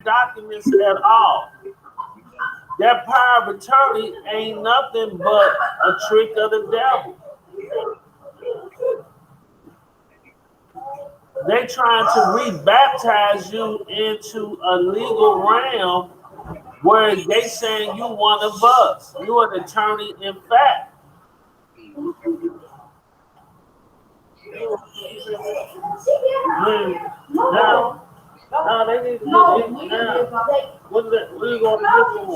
documents at all. That power of attorney ain't nothing but a trick of the devil. They trying to rebaptize you into a legal realm where they saying you one of us. You an attorney in fact. Now, no, they need to get it now. What is that? What are you going to get for?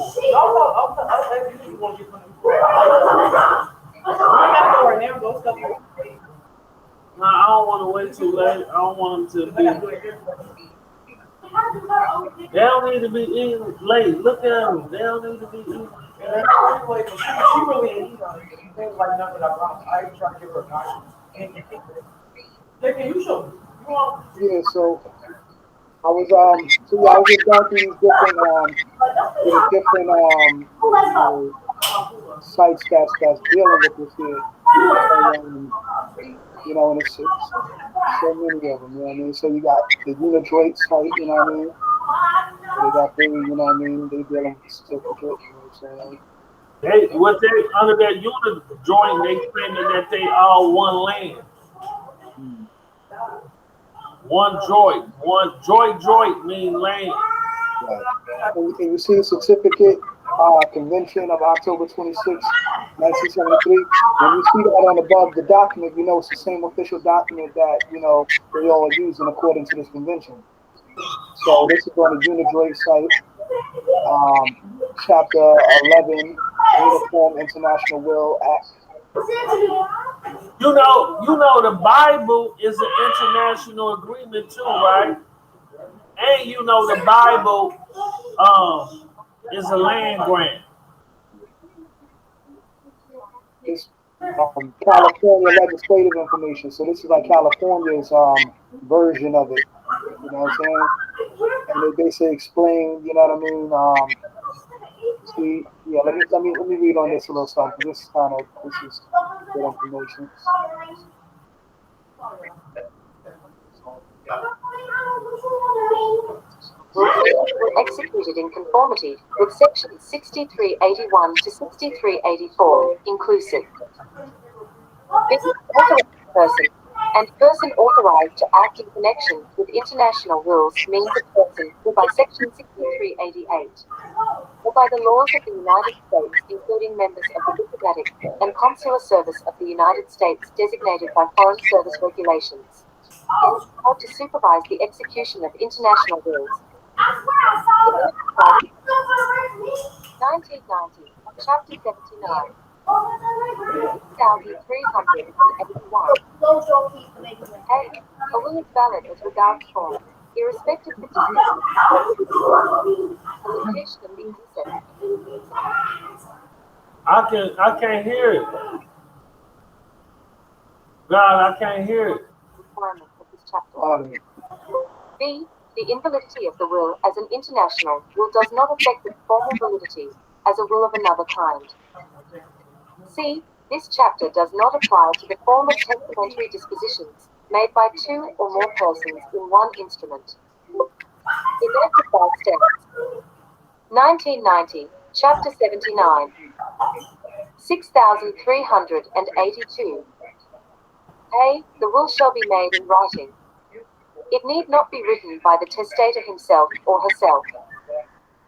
No, I don't want to wait too late. I don't want them to be. They don't need to be eating late. Look at them. They don't need to be eating. She really ain't things like nothing I try to give her a guidance. Can you show me? Yeah, so I was just going through these different sites that's dealing with this here, and and it's so many of them, you know what I mean? So you got the Unidroit site, you know what I mean? So they got their, you know what I mean? They dealing with certificate, you know what I'm saying? They under that unit joint, they claiming that they all one land. Hmm. One joint. One joint mean land. Right. And you see the certificate convention of October 26, 1973. When you see that on above the document, you know it's the same official document that, they all are using according to this convention. So this is on the Unidroit site, chapter 11, Uniform International Will Act. The Bible is an international agreement too, right? And the Bible is a land grant. It's California legislative information. So this is like California's version of it. You know what I'm saying? And they basically explain, you know what I mean? See, yeah, let me read on this a little something. This is good information. Were executed in conformity with sections 6381 to 6384, inclusive. This authorized person and person authorized to act in connection with international wills means a person who by section 6388 or by the laws of the United States, including members of the diplomatic and consular service of the United States designated by Foreign Service regulations, is empowered to supervise the execution of international wills. 1990, Chapter 79. 1381. A. A will is valid as regards form, irrespective of the location of the insect. I can't hear it. God, I can't hear it. Requirements of this chapter. B. The invalidity of the will as an international will does not affect its formal validity as a will of another kind. C. This chapter does not apply to the form of testamentary dispositions made by two or more persons in one instrument. Enacted by states. 1990, Chapter 79. 6382. A. The will shall be made in writing. It need not be written by the testator himself or herself.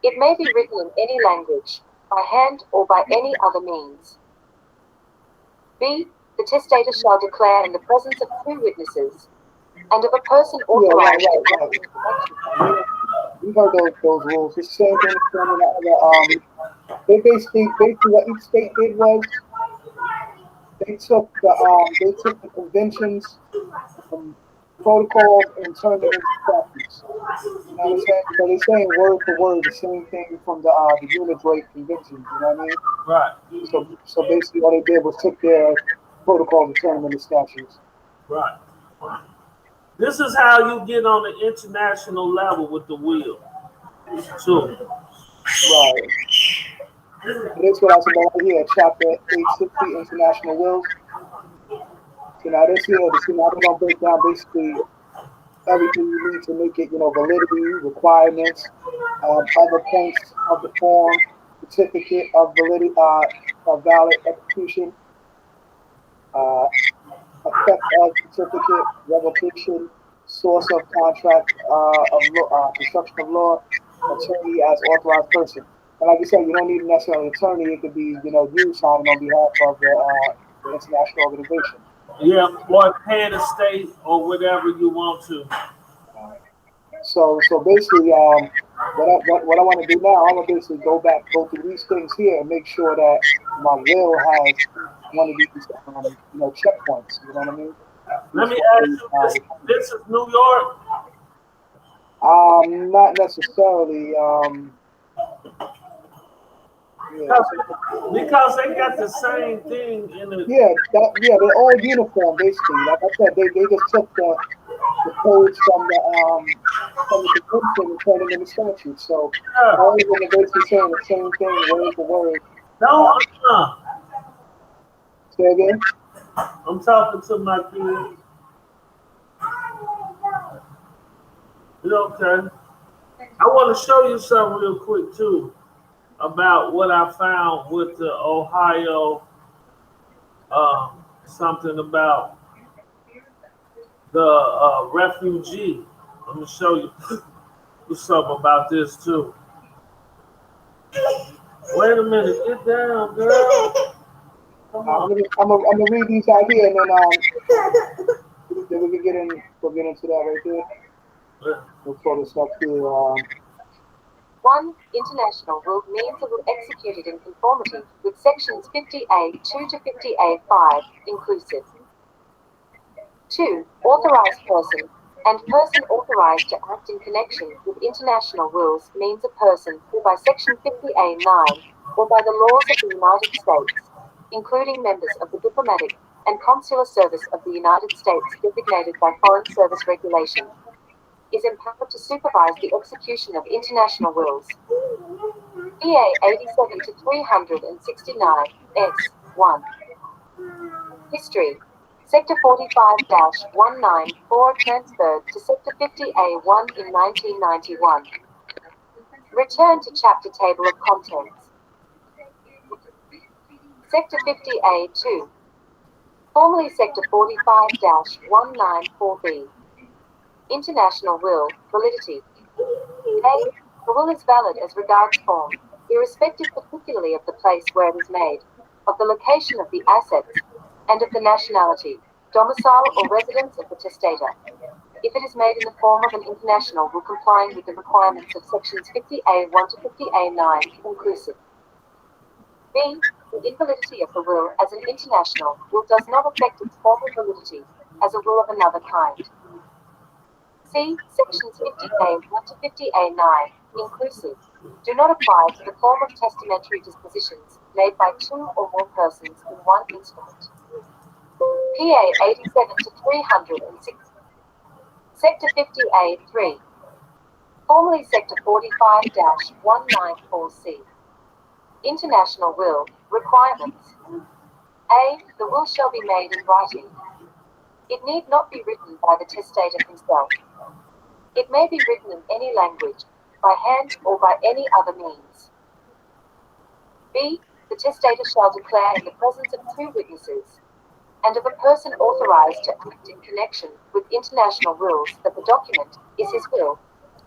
It may be written in any language, by hand or by any other means. B. The testator shall declare in the presence of two witnesses, and of a person authorized to act in connection. We heard those rules. It's the same thing from the other. They basically what each state did was they took the conventions, protocols, and turned it into statutes. You know what I'm saying? So they're saying word for word the same thing from the Unidroit convention. You know what I mean? Right. So basically, all they did was took their protocols and turned them into statutes. Right. This is how you get on the international level with the will, too. Right. That's what I was about here, chapter 860, International Wills. So now this here, now we're going to break down basically everything you need to make it, validity, requirements, other points of the form, certificate of validity, of valid execution, uh, effect of certificate, revocation, source of contract of law, construction of law, attorney as authorized person. And like you said, you don't need necessarily an attorney. It could be, you signing on behalf of the international organization. Yeah, or head of state or whatever you want to. So basically, what I want to do now, I'm gonna basically go through these things here, and make sure that my will has one of these, checkpoints. You know what I mean? Let These me ask formally you this. requirements. This is New York. Not necessarily. Yeah, Because they got the same thing in the. they're all uniform basically. Like I said, they just took the codes from the convention and turned them into statutes. So Yeah. all of them are basically saying the same thing, word for word. No, Uh, Say again. I'm talking to my kid. You okay? I want to show you something real quick too about what I found with the Ohio. Something about the refugee. Let me show you something about this too. Wait a minute, get down, girl. Come on. I'm gonna read these out here, and then we can we'll get into that right there. We'll pull this up here. 1. International will means it will executed in conformity with sections 50A2 to 50A5, inclusive. 2. Authorized person and person authorized to act in connection with international wills means a person who by section 50A9 or by the laws of the United States, including members of the diplomatic and consular service of the United States designated by Foreign Service Regulation, is empowered to supervise the execution of international wills. EA 87 to 369 S1. History. Sector 45-194 transferred to Sector 50A1 in 1991. Return to Chapter Table of Contents. Sector 50A2. Formerly Sector 45-194B. International Will, Validity. A. The will is valid as regards form, irrespective particularly of the place where it is made, of the location of the assets, and of the nationality, domicile or residence of the testator. If it is made in the form of an international will complying with the requirements of sections 50A1 to 50A9, inclusive. B. The invalidity of the will as an international will does not affect its formal validity as a will of another kind. C. Sections 50A1 to 50A9, inclusive, do not apply to the form of testamentary dispositions made by two or more persons in one instrument. PA 87 to 306. Sector 50A3. Formerly Sector 45-194C. International Will, Requirements. A. The will shall be made in writing. It need not be written by the testator himself. It may be written in any language, by hand or by any other means. B. The testator shall declare in the presence of two witnesses, and of a person authorized to act in connection with international wills that the document is his will,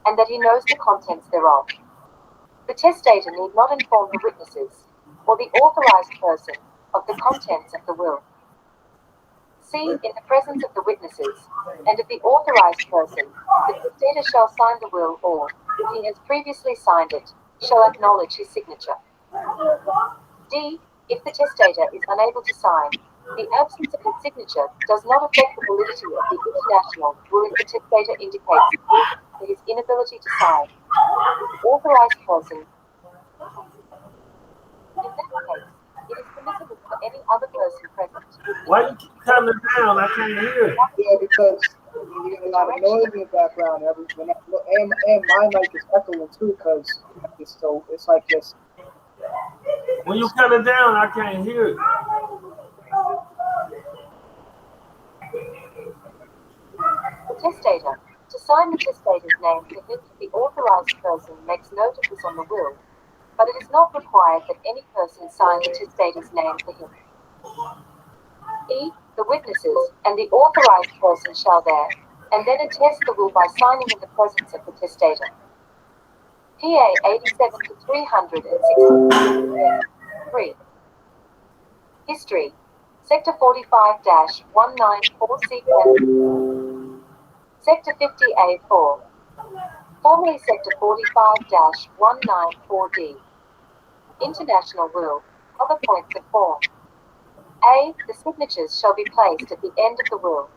and that he knows the contents thereof. The testator need not inform the witnesses, or the authorized person, of the contents of the will. C. In the presence of the witnesses, and of the authorized person, the testator shall sign the will or, if he has previously signed it, shall acknowledge his signature. D. If the testator is unable to sign, the absence of his signature does not affect the validity of the international will if the testator indicates his inability to sign. The authorized person. In that case, it is permissible for any other person present. Why you keep coming down? I can't hear it. Yeah, because you got a lot of noise in the background. And my mic is echoing too, because it's like just. When you cut it down, I can't hear it. The testator, to sign the testator's name to him. The authorized person makes note of this on the will, but it is not required that any person sign the testator's name for him. E. The witnesses and the authorized person shall there, and then attest the will by signing in the presence of the testator. PA 87 to 363. History. Sector 45-194 sequence. Sector 50A4. Formerly Sector 45-194D. International will. Other points of form. A. The signatures shall be placed at the end of the will.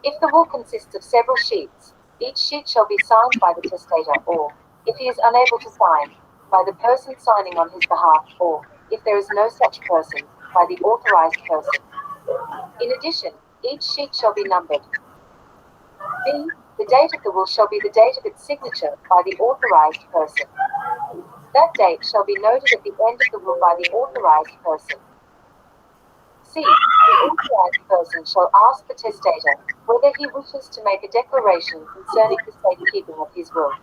If the will consists of several sheets, each sheet shall be signed by the testator, or, if he is unable to sign, by the person signing on his behalf, or, if there is no such person, by the authorized person. In addition, each sheet shall be numbered. B. The date of the will shall be the date of its signature by the authorized person. That date shall be noted at the end of the will by the authorized person. C. The authorized person shall ask the testator whether he wishes to make a declaration concerning the safekeeping of his will.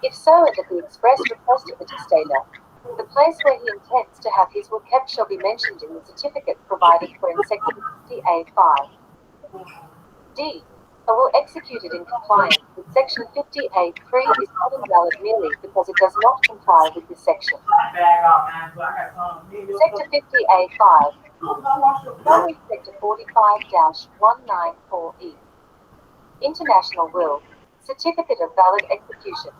If so, and at the express request of the testator, the place where he intends to have his will kept shall be mentioned in the certificate provided for in Section 50A5. D. A will executed in compliance with Section 50A3 is not invalid merely because it does not comply with this section. Sector 50A5. Formerly Sector 45-194E. International will. Certificate of valid execution.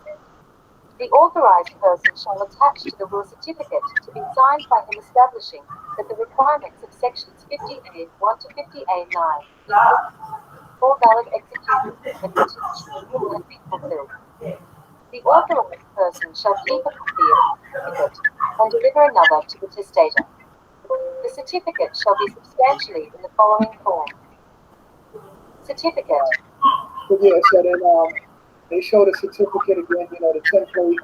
The authorized person shall attach to the will certificate to be signed by him establishing that the requirements of Sections 50A1 to 50A9 for valid execution of the international will have been fulfilled. The authorized person shall keep a copy of the certificate and deliver another to the testator. The certificate shall be substantially in the following form. Certificate. So yeah, so then they show the certificate again, you know, the template,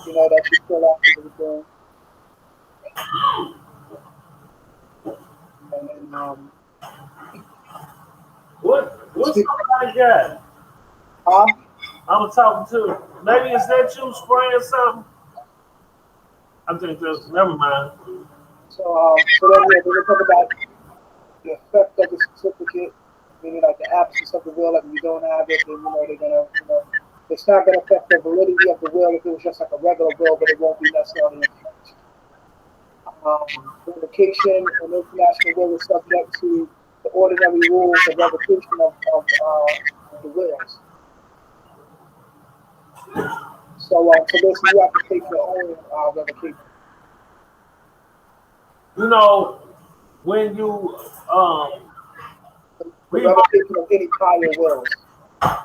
you know, that you fill out and everything. And then What's somebody got? I'm talking to. Maybe is that you spraying something? I think that's never mind. So then yeah, they're gonna talk about the effect of the certificate, meaning like the absence of the will, like if you don't have it, then you know they're gonna, you know, it's not gonna affect the validity of the will if it was just like a regular will, but it won't be necessarily infringed. Revocation and international will is subject to the ordinary rules of revocation of the wills. So this you have to take your own revocation. You know, when you The revocation of any prior wills.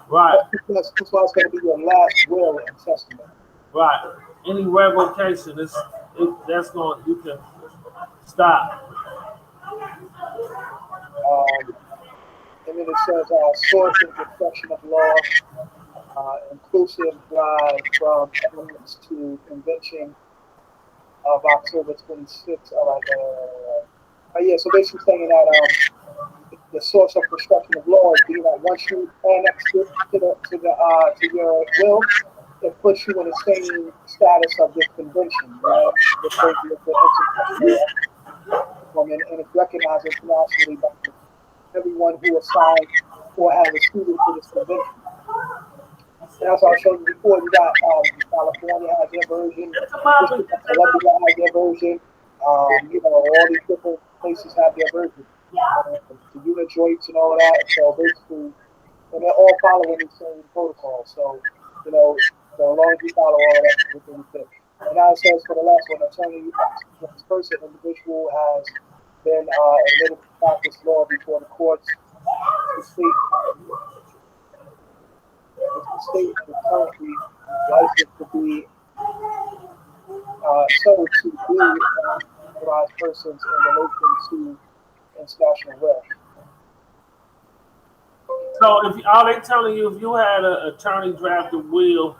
right. That's why it's going to be your last will and testament. Right. Any revocation, that's going, you can stop. And then it says source of destruction of law, inclusive from elements to convention of October 26th. Yeah, so basically saying that the source of destruction of law is being that once you annex it to your will, it puts you in the same status of this convention, right? And it's recognized internationally by everyone who is signed or has acceded to this convention. And as I showed you before, you got California has their version, Columbia has their version, you know, all these different places have their version. The unit joints and all of that. So basically, and they're all following the same protocol. So, you know, so as long as you follow all of that, everything is good. And now it says for the last one, attorney, this person, individual has been admitted to practice law before the courts. The state is currently licensed to be sold to be authorized persons in relation to international law. So if all they telling you, if you had an attorney draft a will,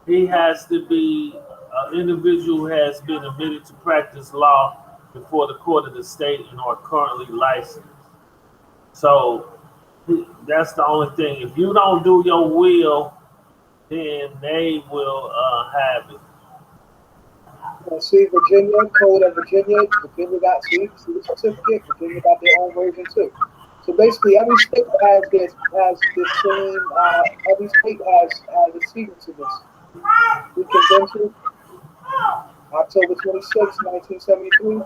he has to be an individual who has been admitted to practice law before the court of the state and are currently licensed. So That's the only thing. If you don't do your will, then they will have it. See, Virginia, Code of Virginia, Virginia got, see the certificate, Virginia got their own version too. So basically, every state has this same, every state has a sequel to this. The convention, October 26, 1973,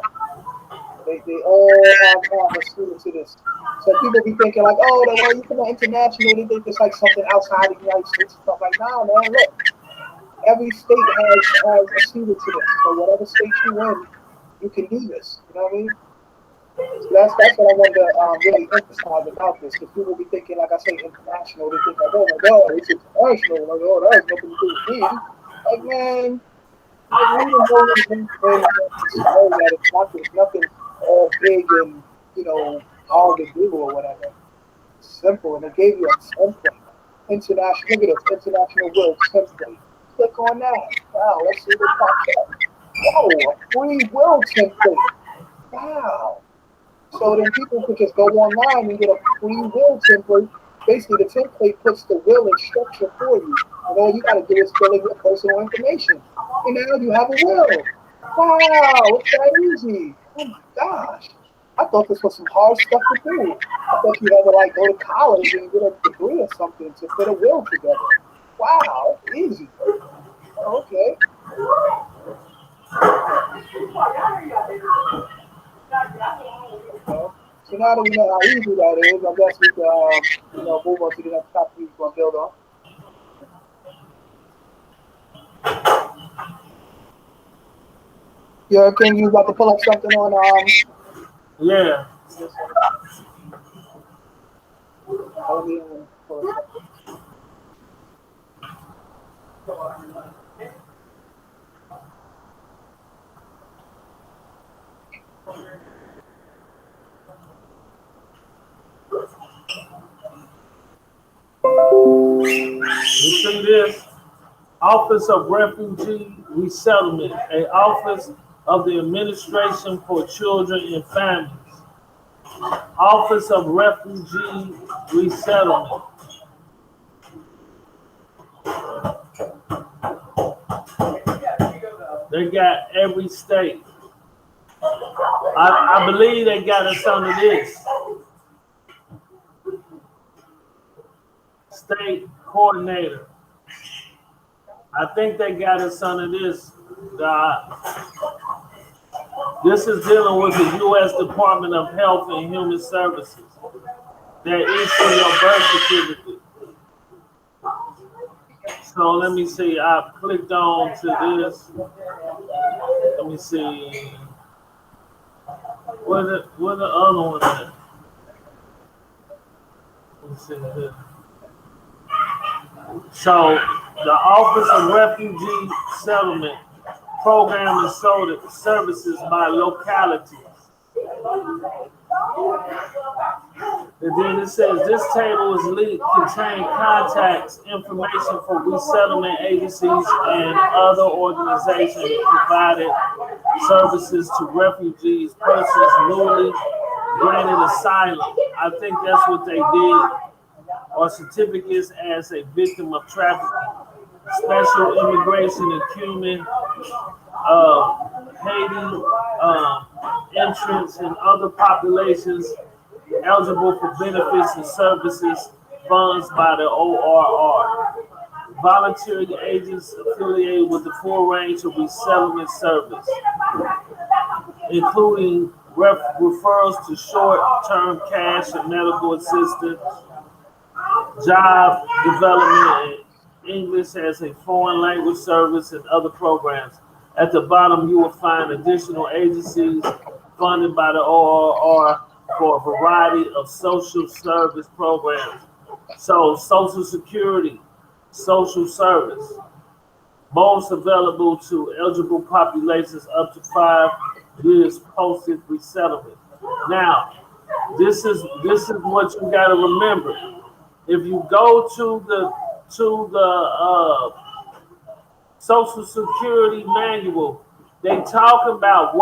they all have a sequel to this. So people be thinking like, oh, the way you come international, they think it's like something outside the United States and stuff like, nah, man, look, every state has a sequel to this. So whatever state you in, you can do this. You know what I mean? So that's what I wanted to really emphasize about this, because people be thinking, like I say, international. They think like, oh my God, it's international. Like, oh, that has nothing to do with me. Like, man, like read and know what it means to know that it's nothing all big and hard to do or whatever. It's simple, and it gave you a template. International, look at this international will template. Click on that. Wow, let's see what pops up. Whoa, a free will template. Wow. So then people could just go online and get a free will template. Basically, the template puts the will in structure for you. And all you got to do is fill in your personal information. And now you have a will. Wow, it's that easy. Oh my gosh. I thought this was some hard stuff to do. I thought you had to like go to college and get a degree or something to put a will together. Wow, that's easy. Oh, okay. So now that we know how easy that is, I guess we can, move on to the next topic we're going to build on. Yeah, can you about to pull up something on Yeah. this let me pull it up. You see this? Office of Refugee Resettlement, a office of the Administration for Children and Families. Office of Refugee Resettlement. They got every state. I believe they got us under this. State coordinator. I think they got us under this. This is dealing with the U.S. Department of Health and Human Services. That issue your birth certificate. So let me see. I clicked on to this. Let me see. Where the other one at? Let me see here. So the Office of Refugee Settlement Program and services by localities. And then it says this table is linked, contain contacts, information for resettlement agencies and other organizations provided services to refugees, persons newly granted asylum. I think that's what they did, or certificates as a victim of trafficking, special immigration and Cuban, Haiti, entrants and other populations eligible for benefits and services funds by the ORR. Voluntary agents affiliated with the full range of resettlement service, including referrals to short-term cash and medical assistance, job development, and English as a foreign language service, and other programs. At the bottom, you will find additional agencies funded by the ORR for a variety of social service programs. So, Social Security, social service, most available to eligible populations up to 5 years post resettlement. Now, this is what you got to remember. If you go to the Social Security manual, they talk about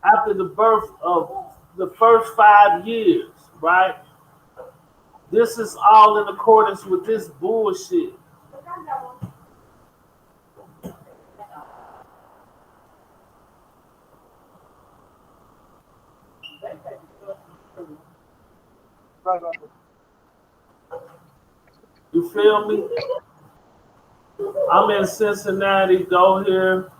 after the birth of the first 5 years, right? This is all in accordance with this bullshit. You feel me? I'm in Cincinnati. Go here.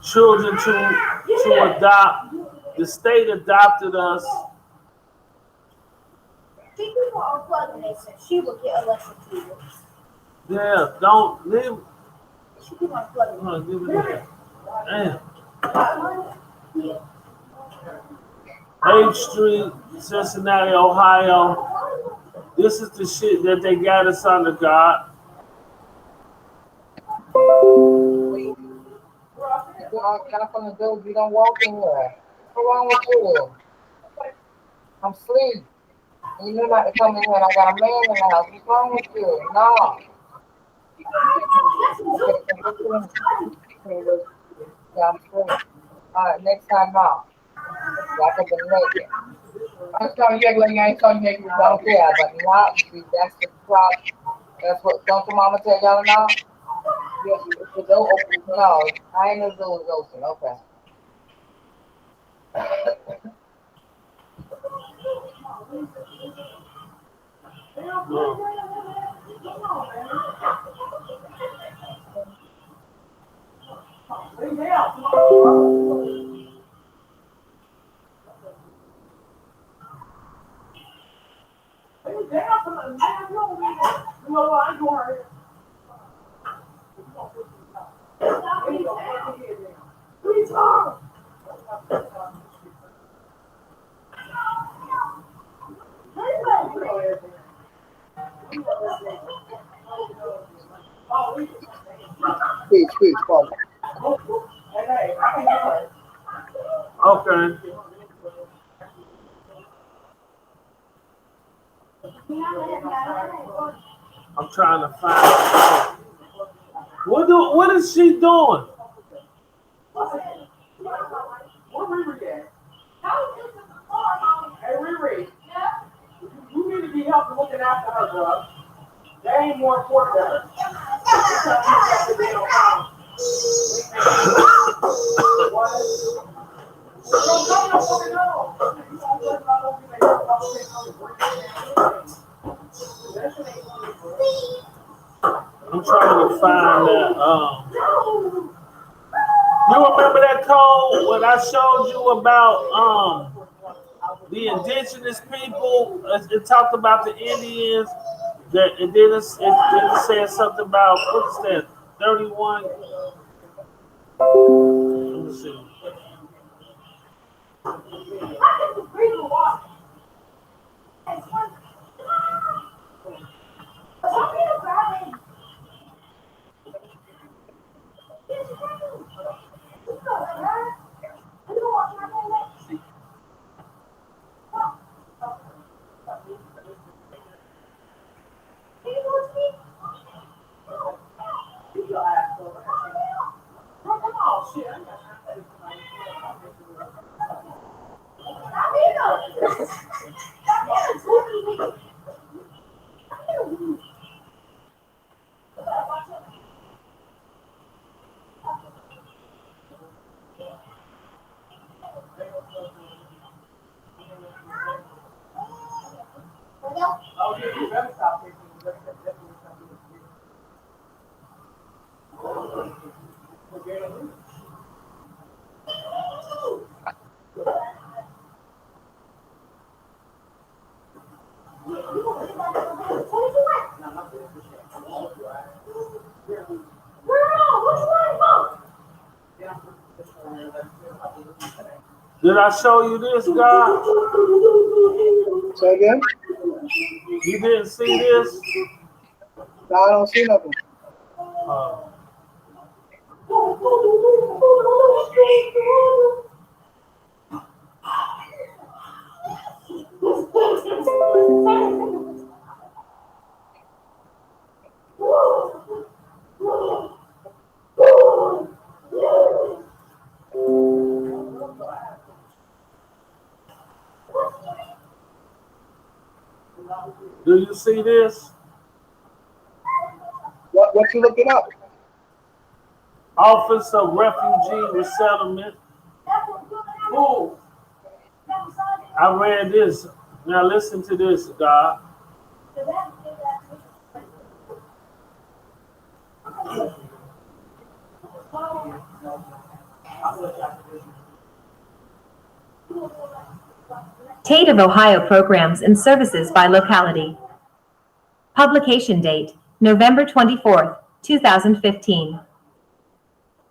Children to adopt. The state adopted us. She will get electrocuted. Yeah, don't leave. She keep on flooding. Give it that. Damn. 8th Street, Cincinnati, Ohio. This is the shit that they got us under, God. California dude, you don't walk anywhere. What's wrong with you? I'm asleep. And you knew not to come in here and I got a man in the house. What's wrong with you? No. Yeah, I'm free. Alright, next time now. I could be naked. I was telling you, like, I ain't telling you naked, I don't care, but now, see, that's the problem. That's what, don't your mama tell y'all now? Yeah, if the door opens, no, I ain't no doors open, okay. Speech, Father. Okay. I'm trying to find. What is she doing? Where Riri at? Hey, Riri. You need to be helping looking after her, bro. That ain't more important than her. I'm trying to find that. You remember that code when I showed you about the indigenous people? It talked about the Indians. That it didn't. It said something about what is that? 31. Let me see. Did I show you this, God? Say again? You didn't see this? No, I don't see nothing. Do you see this? What you looking up? Office of Refugee Resettlement. Ooh, I read this. Now listen to this, God. State of Ohio programs and services by locality. Publication date, November 24th, 2015.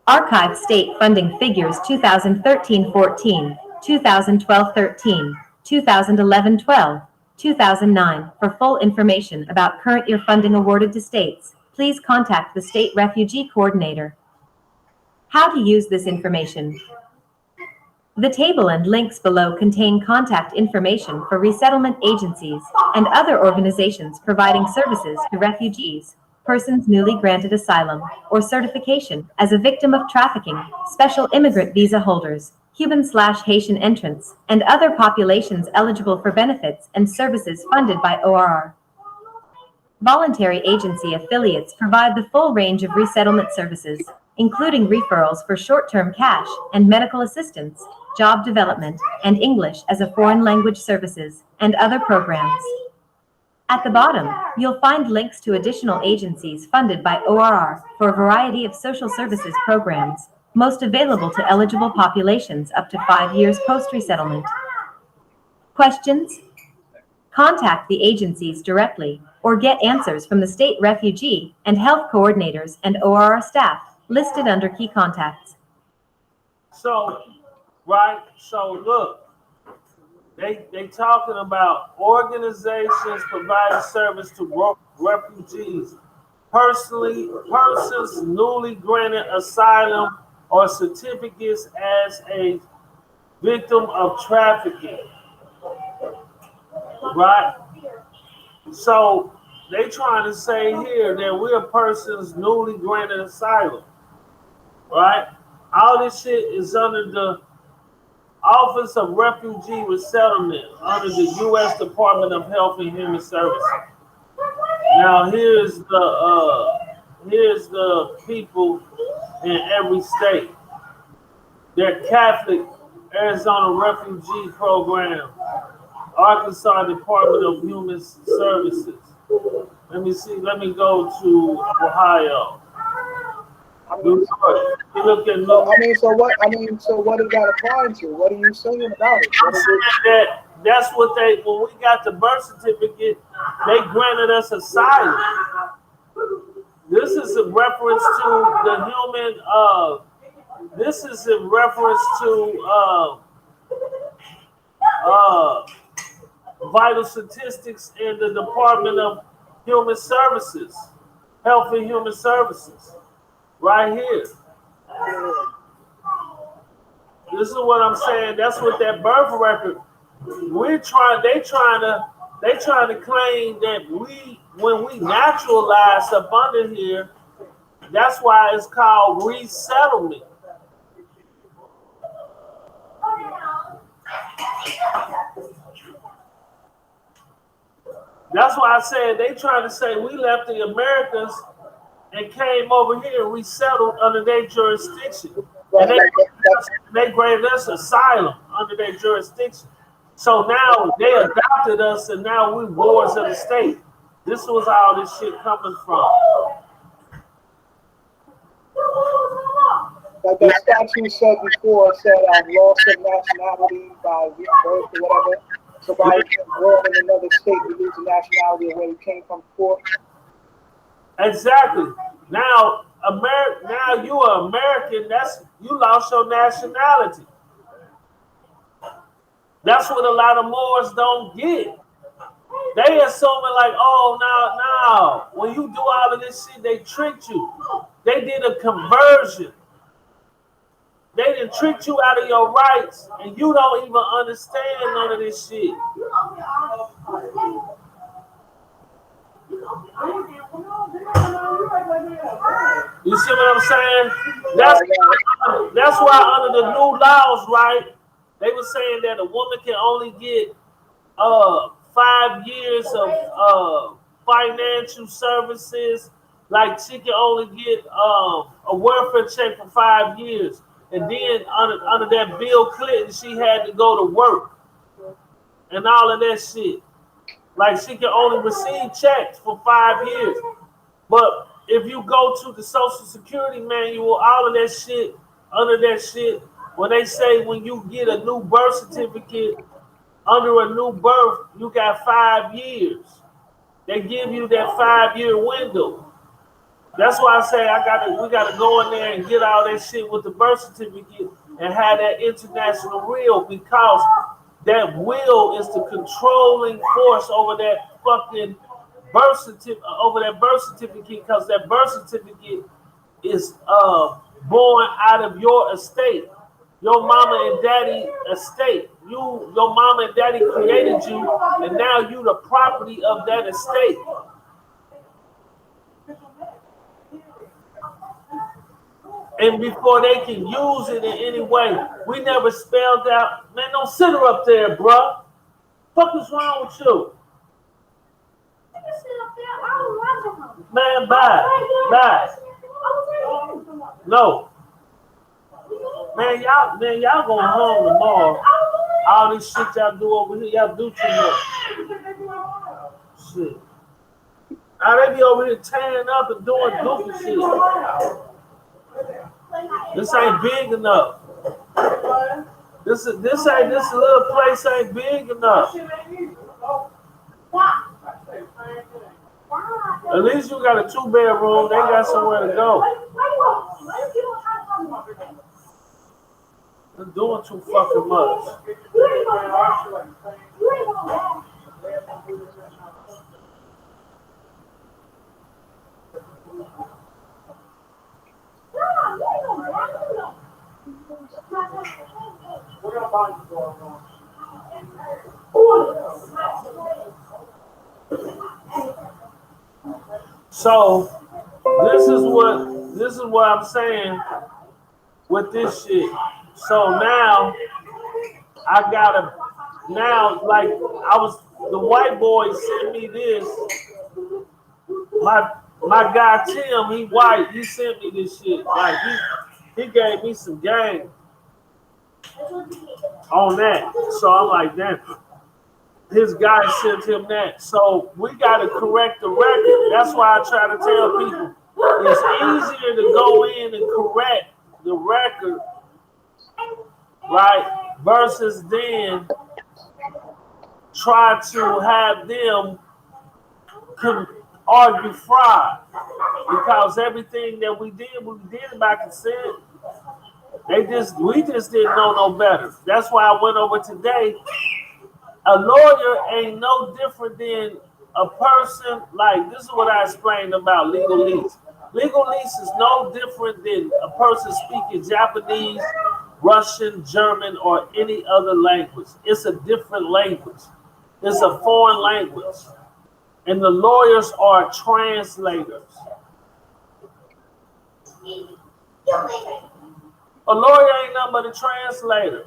Archive state funding figures 2013-14, 2012-13, 2011-12, 2009. For full information about current year funding awarded to states, please contact the State Refugee Coordinator. How to use this information. The table and links below contain contact information for resettlement agencies and other organizations providing services to refugees, persons newly granted asylum or certification as a victim of trafficking, special immigrant visa holders, Cuban/Haitian entrants, and other populations eligible for benefits and services funded by ORR. Voluntary agency affiliates provide the full range of resettlement services, including referrals for short-term cash and medical assistance, job development, and English as a foreign language services, and other programs. At the bottom, you'll find links to additional agencies funded by ORR for a variety of social services programs, most available to eligible populations up to 5 years post-resettlement. Questions? Contact the agencies directly or get answers from the state refugee and health coordinators and ORR staff listed under key contacts. So, right? So look, they talking about organizations providing service to refugees, persons newly granted asylum or certificates as a victim of trafficking. Right? So they trying to say here that we're persons newly granted asylum. Right? All this shit is under the Office of Refugee Resettlement under the U.S. Department of Health and Human Services. Now here's the people in every state. They're Catholic Arizona Refugee Program, Arkansas Department of Human Services. Let me see. Let me go to Ohio. New York. You look at So what is that applying to? What are you saying about it? I'm saying that's what when we got the birth certificate, they granted us asylum. This is in reference to the human, this is in reference to vital statistics in the Department of Human Services, Health and Human Services, right here. This is what I'm saying. That's what that birth record. They trying to claim that when we naturalize up under here, that's why it's called resettlement. That's why I said they trying to say we left the Americans and came over here and resettled under their jurisdiction. And they granted us asylum under their jurisdiction. So now they adopted us and now we wards of the state. This was all this shit coming from. Like the statute said before, said loss of nationality by rebirth or whatever. So by being born in another state, you lose the nationality of where you came from before. Exactly. Now, now you are American. You lost your nationality. That's what a lot of Moors don't get. They assuming like, oh, no. When you do all of this shit, they tricked you. They did a conversion. They didn't trick you out of your rights, and you don't even understand none of this shit. You see what I'm saying? That's why under the new laws, right? They were saying that a woman can only get 5 years of financial services. Like she can only get a welfare check for 5 years, and then under that Bill Clinton, she had to go to work and all of that shit. Like she can only receive checks for 5 years. But if you go to the Social Security manual, all of that shit, under that shit, when they say when you get a new birth certificate under a new birth, you got 5 years. They give you that 5-year window. That's why I say we gotta go in there and get all that shit with the birth certificate and have that international will, because that will is the controlling force over that fucking birth certificate, because that birth certificate is born out of your estate, your mama and daddy estate. Your mama and daddy created you, and now you the property of that estate. And before they can use it in any way, we never spelled out. Man, don't sit her up there, bruh. Fuck is wrong with you? Man, bye. Bye. No. Man, y'all going home tomorrow. All this shit y'all do over here, y'all do too much. Shit. Now they be over here tearing up and doing goofy shit. This ain't big enough. This little place ain't big enough. At least you got a 2-bedroom. They got somewhere to go. They're doing too fucking much. So this is what I'm saying with this shit. So now like the white boy sent me this. My guy Tim, he white, he sent me this shit. Like he gave me some game on that. So I'm like, damn. His guy sent him that. So we got to correct the record. That's why I try to tell people it's easier to go in and correct the record, right? Versus then try to have them argue fraud. Because everything that we did by consent. We just didn't know no better. That's why I went over today. A lawyer ain't no different than a person. Like, this is what I explained about legalese. Legalese is no different than a person speaking Japanese, Russian, German, or any other language. It's a different language. It's a foreign language. And the lawyers are translators. A lawyer ain't nothing but a translator.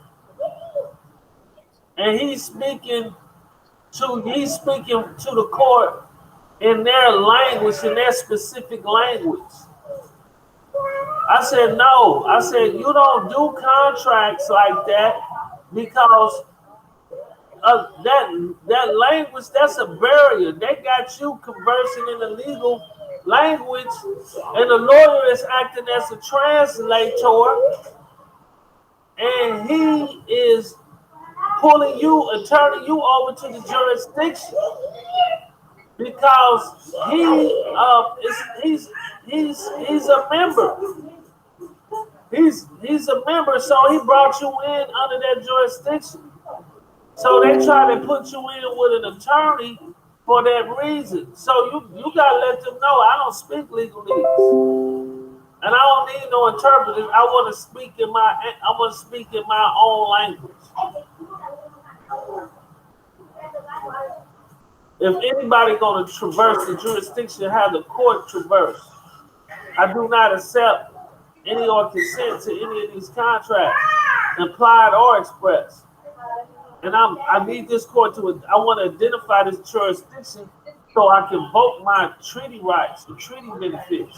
And he's speaking to the court in their language, in their specific language. I said, no. I said, you don't do contracts like that, because that language, that's a barrier. They got you conversing in the legal language, and the lawyer is acting as a translator, and he is turning you over to the jurisdiction, because he's a member. He's a member, so he brought you in under that jurisdiction. So they try to put you in with an attorney for that reason. So you gotta let them know I don't speak legalese, and I don't need no interpreters. I want to speak in my own language. If anybody gonna traverse the jurisdiction, have the court traverse. I do not accept any or consent to any of these contracts, implied or express. and I need this court to, I want to identify this jurisdiction so I can vote my treaty rights, the treaty benefits.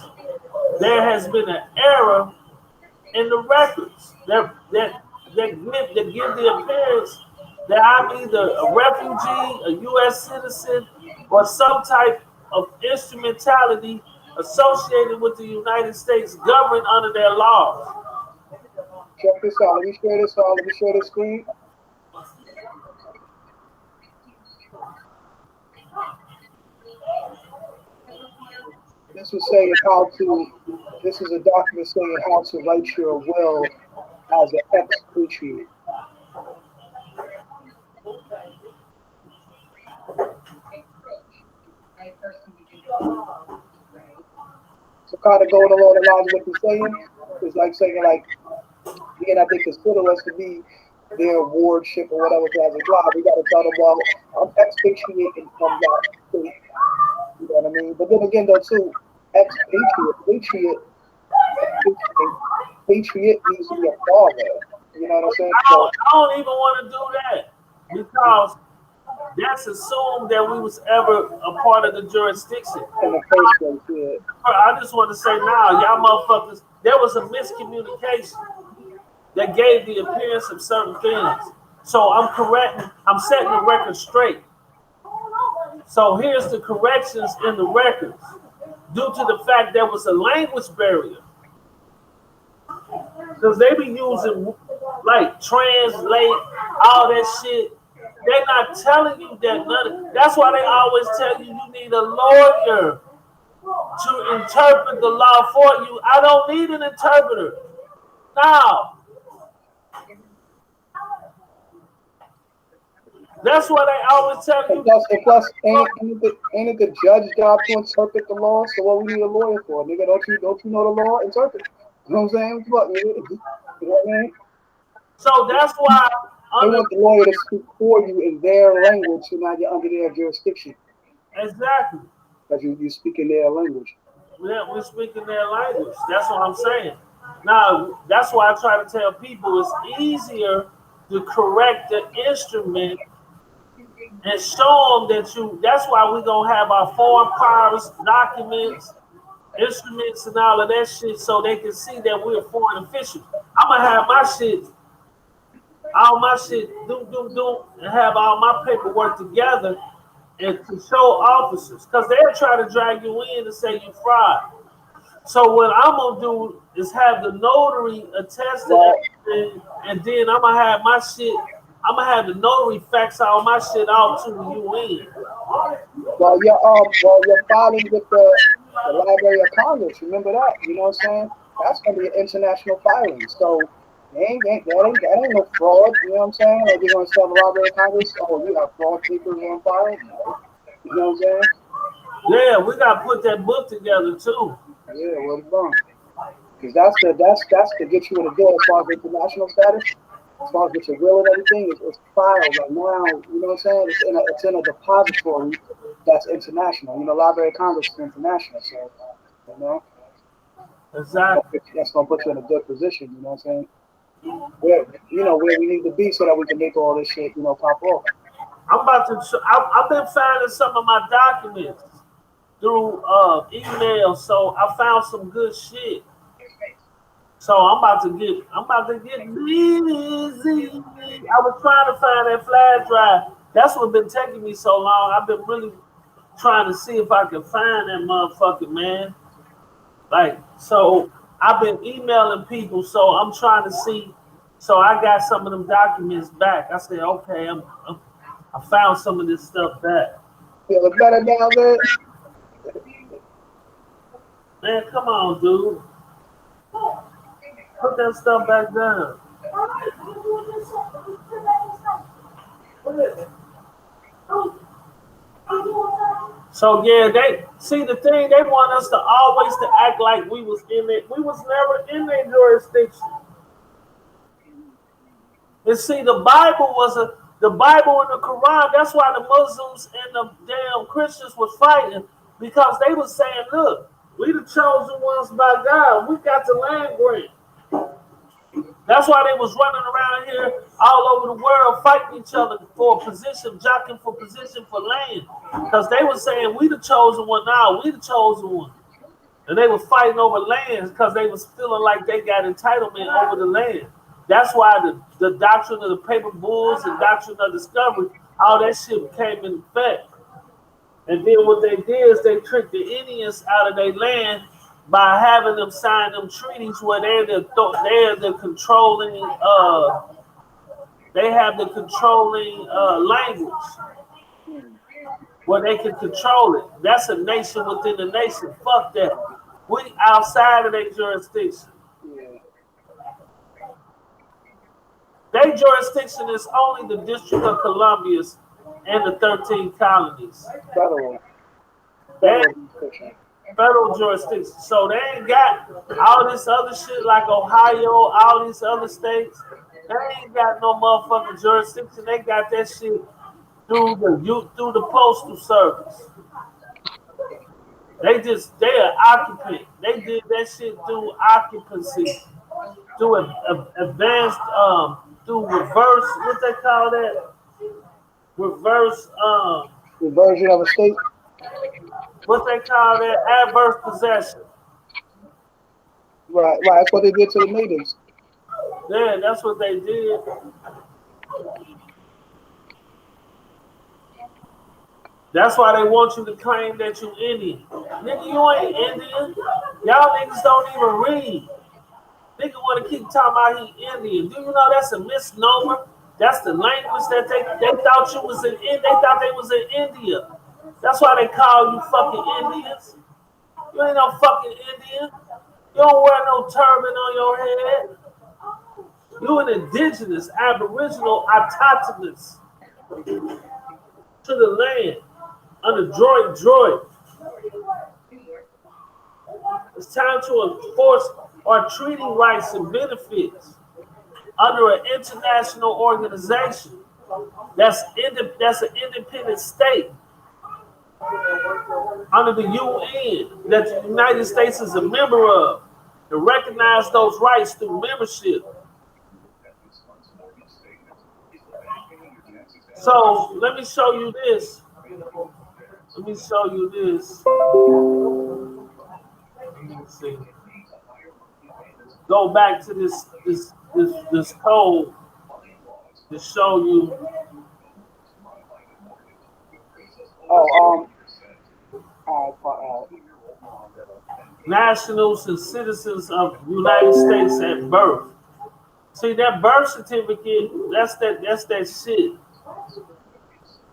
There has been an error in the records that give the appearance that I'm either a refugee, a U.S. citizen, or some type of instrumentality associated with the United States government under their laws. Check this out. Let me share this out. Let me share this screen. This was saying how to. This is a document saying how to write your will as an expatriate. So kind of going along the lines of what you're saying, it's like saying like, again, I think consider us to be their wardship or whatever, blah, blah, blah. We got to tell them, well, I'm expatriating from that state. You know what I mean? But then again, though, too, expatriate, patriot means to be a father. You know what I'm saying? I don't even want to do that because that's assumed that we was ever a part of the jurisdiction. In the first place, yeah. I just want to say now, y'all motherfuckers, there was a miscommunication that gave the appearance of certain things. So I'm correcting, I'm setting the record straight. So here's the corrections in the records. Due to the fact there was a language barrier. Because they be using like translate, all that shit. They're not telling you that none of, that's why they always tell you you need a lawyer to interpret the law for you. I don't need an interpreter. Now, that's why they always tell you. And plus ain't it the judge's job to interpret the law? So what we need a lawyer for? Nigga, don't you know the law? Interpret. You know what I'm saying? What, you know what I mean? So that's why they want the lawyer to speak for you in their language, so now you're under their jurisdiction. Exactly. Because you speak in their language. Yeah, we're speaking their language. That's what I'm saying. Now, that's why I try to tell people it's easier to correct the instrument and show them that you, that's why we're going to have our foreign powers documents, instruments, and all of that shit so they can see that we're foreign officials. I'm going to have my shit, all my shit, and have all my paperwork together and to show officers, because they'll try to drag you in and say you fraud. So what I'm gonna do is have the notary attest to everything, and then I'm gonna have my shit. I'm gonna have the notary fax all my shit out to the UN. Well, you're filing with the Library of Congress. Remember that? You know what I'm saying? That's gonna be an international filing. So that ain't no fraud. You know what I'm saying? Like you're gonna tell the Library of Congress, oh, you have fraud papers on file. No. You know what I'm saying? Yeah, we gotta put that book together too. Yeah, well done. Because that's to get you in the door as far as international status, as far as with your will and everything. It's filed right now. You know what I'm saying? It's in a depository that's international. You know, Library of Congress is international, so you know. Exactly. That's gonna put you in a good position. You know what I'm saying? Where we need to be so that we can make all this shit, pop off. I'm about to. I've been finding some of my documents through email, so I found some good shit. So I'm about to get busy. I was trying to find that flash drive. That's what's been taking me so long. I've been really trying to see if I can find that motherfucker, man. Like, so I've been emailing people, so I'm trying to see. So I got some of them documents back. I said, okay, I found some of this stuff back. Feel better down there? Man, come on, dude. Put that stuff back down. So yeah, they see the thing. They want us to always to act like we was in it. We was never in their jurisdiction. And see, the Bible and the Quran. That's why the Muslims and the damn Christians was fighting, because they was saying, "Look, we the chosen ones by God. We got the land grant." That's why they was running around here all over the world fighting each other for a position, jockeying for position for land. Because they were saying, we the chosen one now, we the chosen one. And they were fighting over lands because they was feeling like they got entitlement over the land. That's why the doctrine of the paper bulls and doctrine of discovery, all that shit came in effect. And then what they did is they tricked the Indians out of their land by having them sign them treaties where they're the controlling they have the controlling language where they can control it. That's a nation within a nation. Fuck that. We outside of their jurisdiction. Their jurisdiction is only the District of Columbia's and the 13 colonies. Federal jurisdiction. So they ain't got all this other shit like Ohio, all these other states. They ain't got no motherfucking jurisdiction. They got that shit through the postal service. They are occupant. They did that shit through occupancy, through advanced, through reverse. What they call that? Reverse. Reversion of a state. What they call that? Adverse possession. Right. That's what they did to the natives. Yeah, that's what they did. That's why they want you to claim that you Indian. Nigga, you ain't Indian. Y'all niggas don't even read. Nigga want to keep talking about he Indian. Do you know that's a misnomer? That's the language that they thought you was in. They thought they was in India. That's why they call you fucking Indians. You ain't no fucking Indian. You don't wear no turban on your head. You an indigenous, aboriginal, autochthonous to the land. Under droid. It's time to enforce our treaty rights and benefits under an international organization that's an independent state under the UN that the United States is a member of, to recognize those rights through membership. So let me show you this. Let me see. Go back to this code to show you. Nationals and citizens of the United States at birth. See that birth certificate? That's that shit.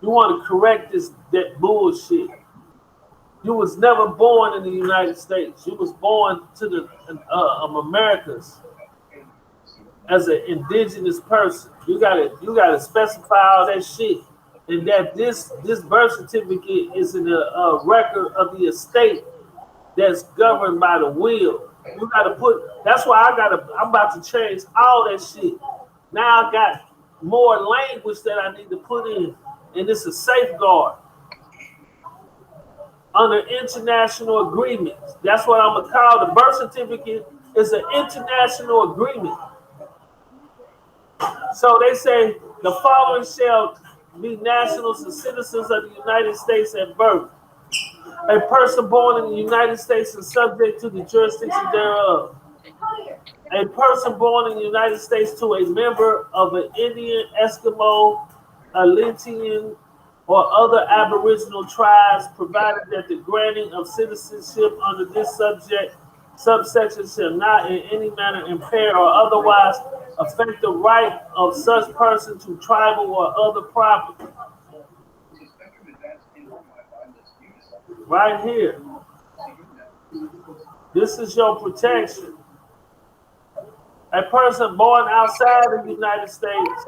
You want to correct that bullshit. You was never born in the United States. You was born to the Americas as an indigenous person. You gotta specify all that shit, and that this birth certificate is in a record of the estate that's governed by the will. You gotta put. That's why I'm about to change all that shit. Now I got more language that I need to put in, and it's a safeguard under international agreements. That's what I'm gonna call the birth certificate. Is an international agreement. So they say the following shall be nationals and citizens of the United States at birth. A person born in the United States is subject to the jurisdiction thereof. A person born in the United States to a member of an Indian, Eskimo, Atlantean, or other Aboriginal tribes, provided that the granting of citizenship under this subsection shall not in any manner impair or otherwise affect the right of such person to tribal or other property. Right here. This is your protection. A person born outside of the United States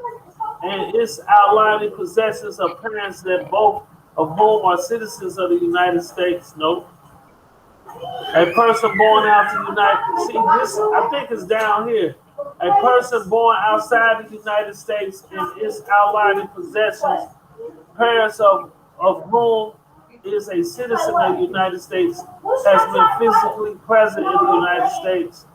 and its outlining possessions of parents that both of whom are citizens of the United States. Nope. A person born out to the United States. See, this I think is down here. A person born outside the United States and its outlining possessions, parents of whom is a citizen of the United States, has been physically present in the United States.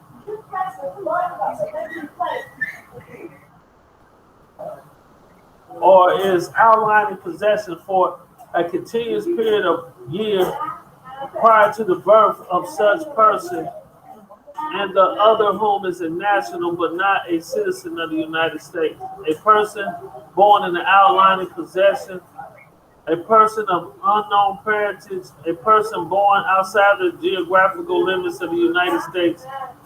or is outlined in possession for a continuous period of years prior to the birth of such person, and the other whom is a national but not a citizen of the United States. A person born in the outlying possession, a person of unknown parentage, a person born outside the geographical limits of the United States,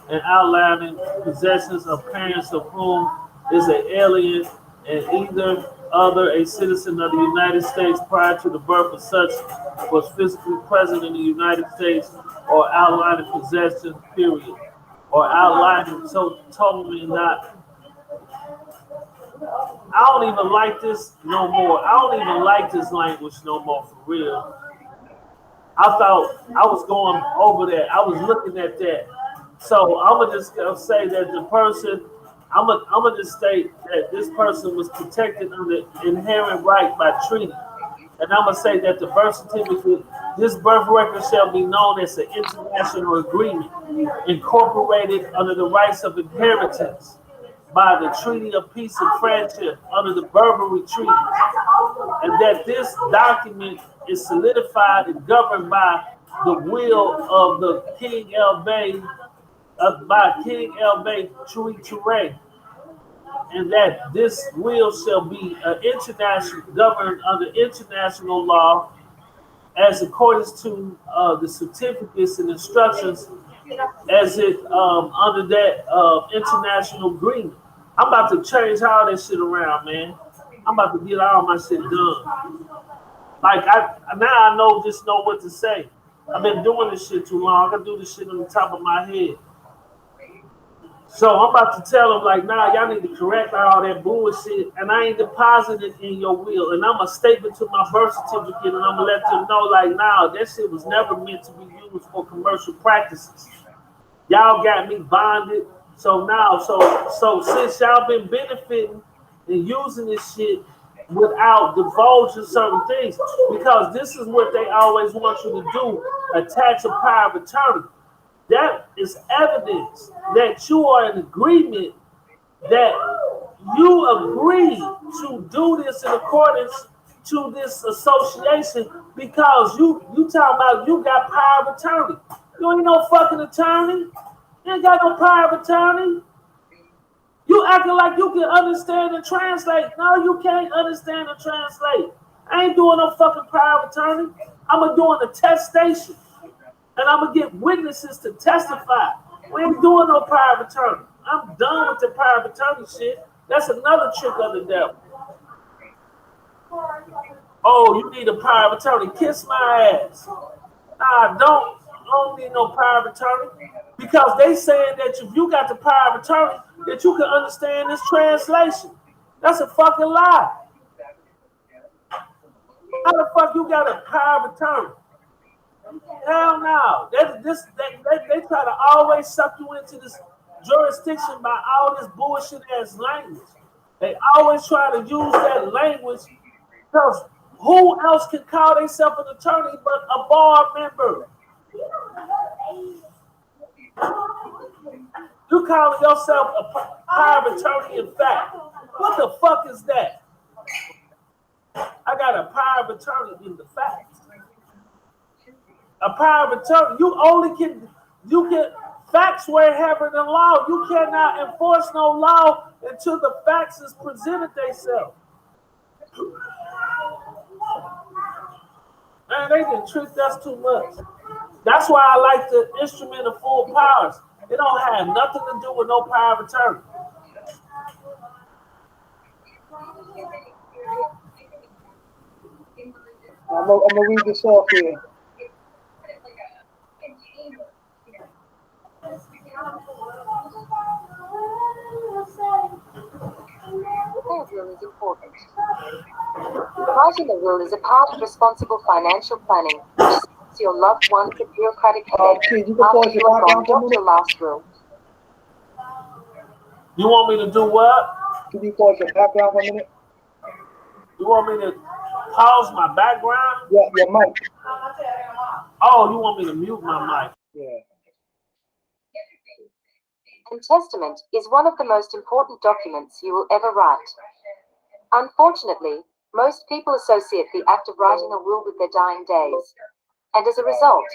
and outlining possessions of parents of whom is an alien, and either other a citizen of the United States prior to the birth of such was physically present in the United States, or outlining possession, period, or outlining so totally not. I don't even like this no more. I don't even like this language no more for real. I thought I was going over that. I was looking at that. So I'm gonna just say that the person, I'm gonna just state that this person was protected under inherent right by treaty. And I'm gonna say that the birth certificate, this birth record shall be known as an international agreement incorporated under the rights of inheritance by the Treaty of Peace and Friendship under the Barbary Treaties, and that this document is solidified and governed by the will of the King El Bey, by King El Bey Tui Ture, and that this will shall be international governed under international law as according to the certificates and instructions as it under that international agreement. I'm about to change all that shit around, man. I'm about to get all my shit done. Like now I just know what to say. I've been doing this shit too long. I can do this shit on the top of my head. So I'm about to tell them like, nah, y'all need to correct all that bullshit, and I ain't deposited in your will, and I'm a statement to my birth certificate, and I'm gonna let them know like, nah, that shit was never meant to be used for commercial practices. Y'all got me bonded. So now, so since y'all been benefiting and using this shit without divulging certain things, because this is what they always want you to do, attach a power of attorney. That is evidence that you are in agreement, that you agree to do this in accordance to this association, because you talking about you got power of attorney. You ain't no fucking attorney. You ain't got no power of attorney. You acting like you can understand and translate. No, you can't understand and translate. I ain't doing no fucking power of attorney. I'm doing a attestation. And I'm going to get witnesses to testify. We ain't doing no power of attorney. I'm done with the power of attorney shit. That's another trick of the devil. Oh, you need a power of attorney. Kiss my ass. Nah, I don't need no power of attorney. Because they saying that if you got the power of attorney, that you can understand this translation. That's a fucking lie. How the fuck you got a power of attorney? Hell no. They try to always suck you into this jurisdiction by all this bullshit ass language. They always try to use that language because who else can call themselves an attorney but a bar member? You calling yourself a power of attorney in fact. What the fuck is that? I got a power of attorney in the facts. A power of attorney, you can facts where having the law. You cannot enforce no law until the facts is presented themselves. Man, they done tricked us too much. That's why I like the instrument of full powers. It don't have nothing to do with no power of attorney. I'm gonna read this off here. The will is important. Writing a will is a part of responsible financial planning, which saves your loved ones the bureaucratic headache Kid, you can pause after you your are gone. background for a Drop your minute. last will. You want me to do what? Can you pause your background for a minute? You want me to pause my background? Yeah, your mic. Oh, you want me to mute my mic? Yeah. An testament is one of the most important documents you will ever write. Unfortunately, most people associate the act of writing a will with their dying days, and as a result,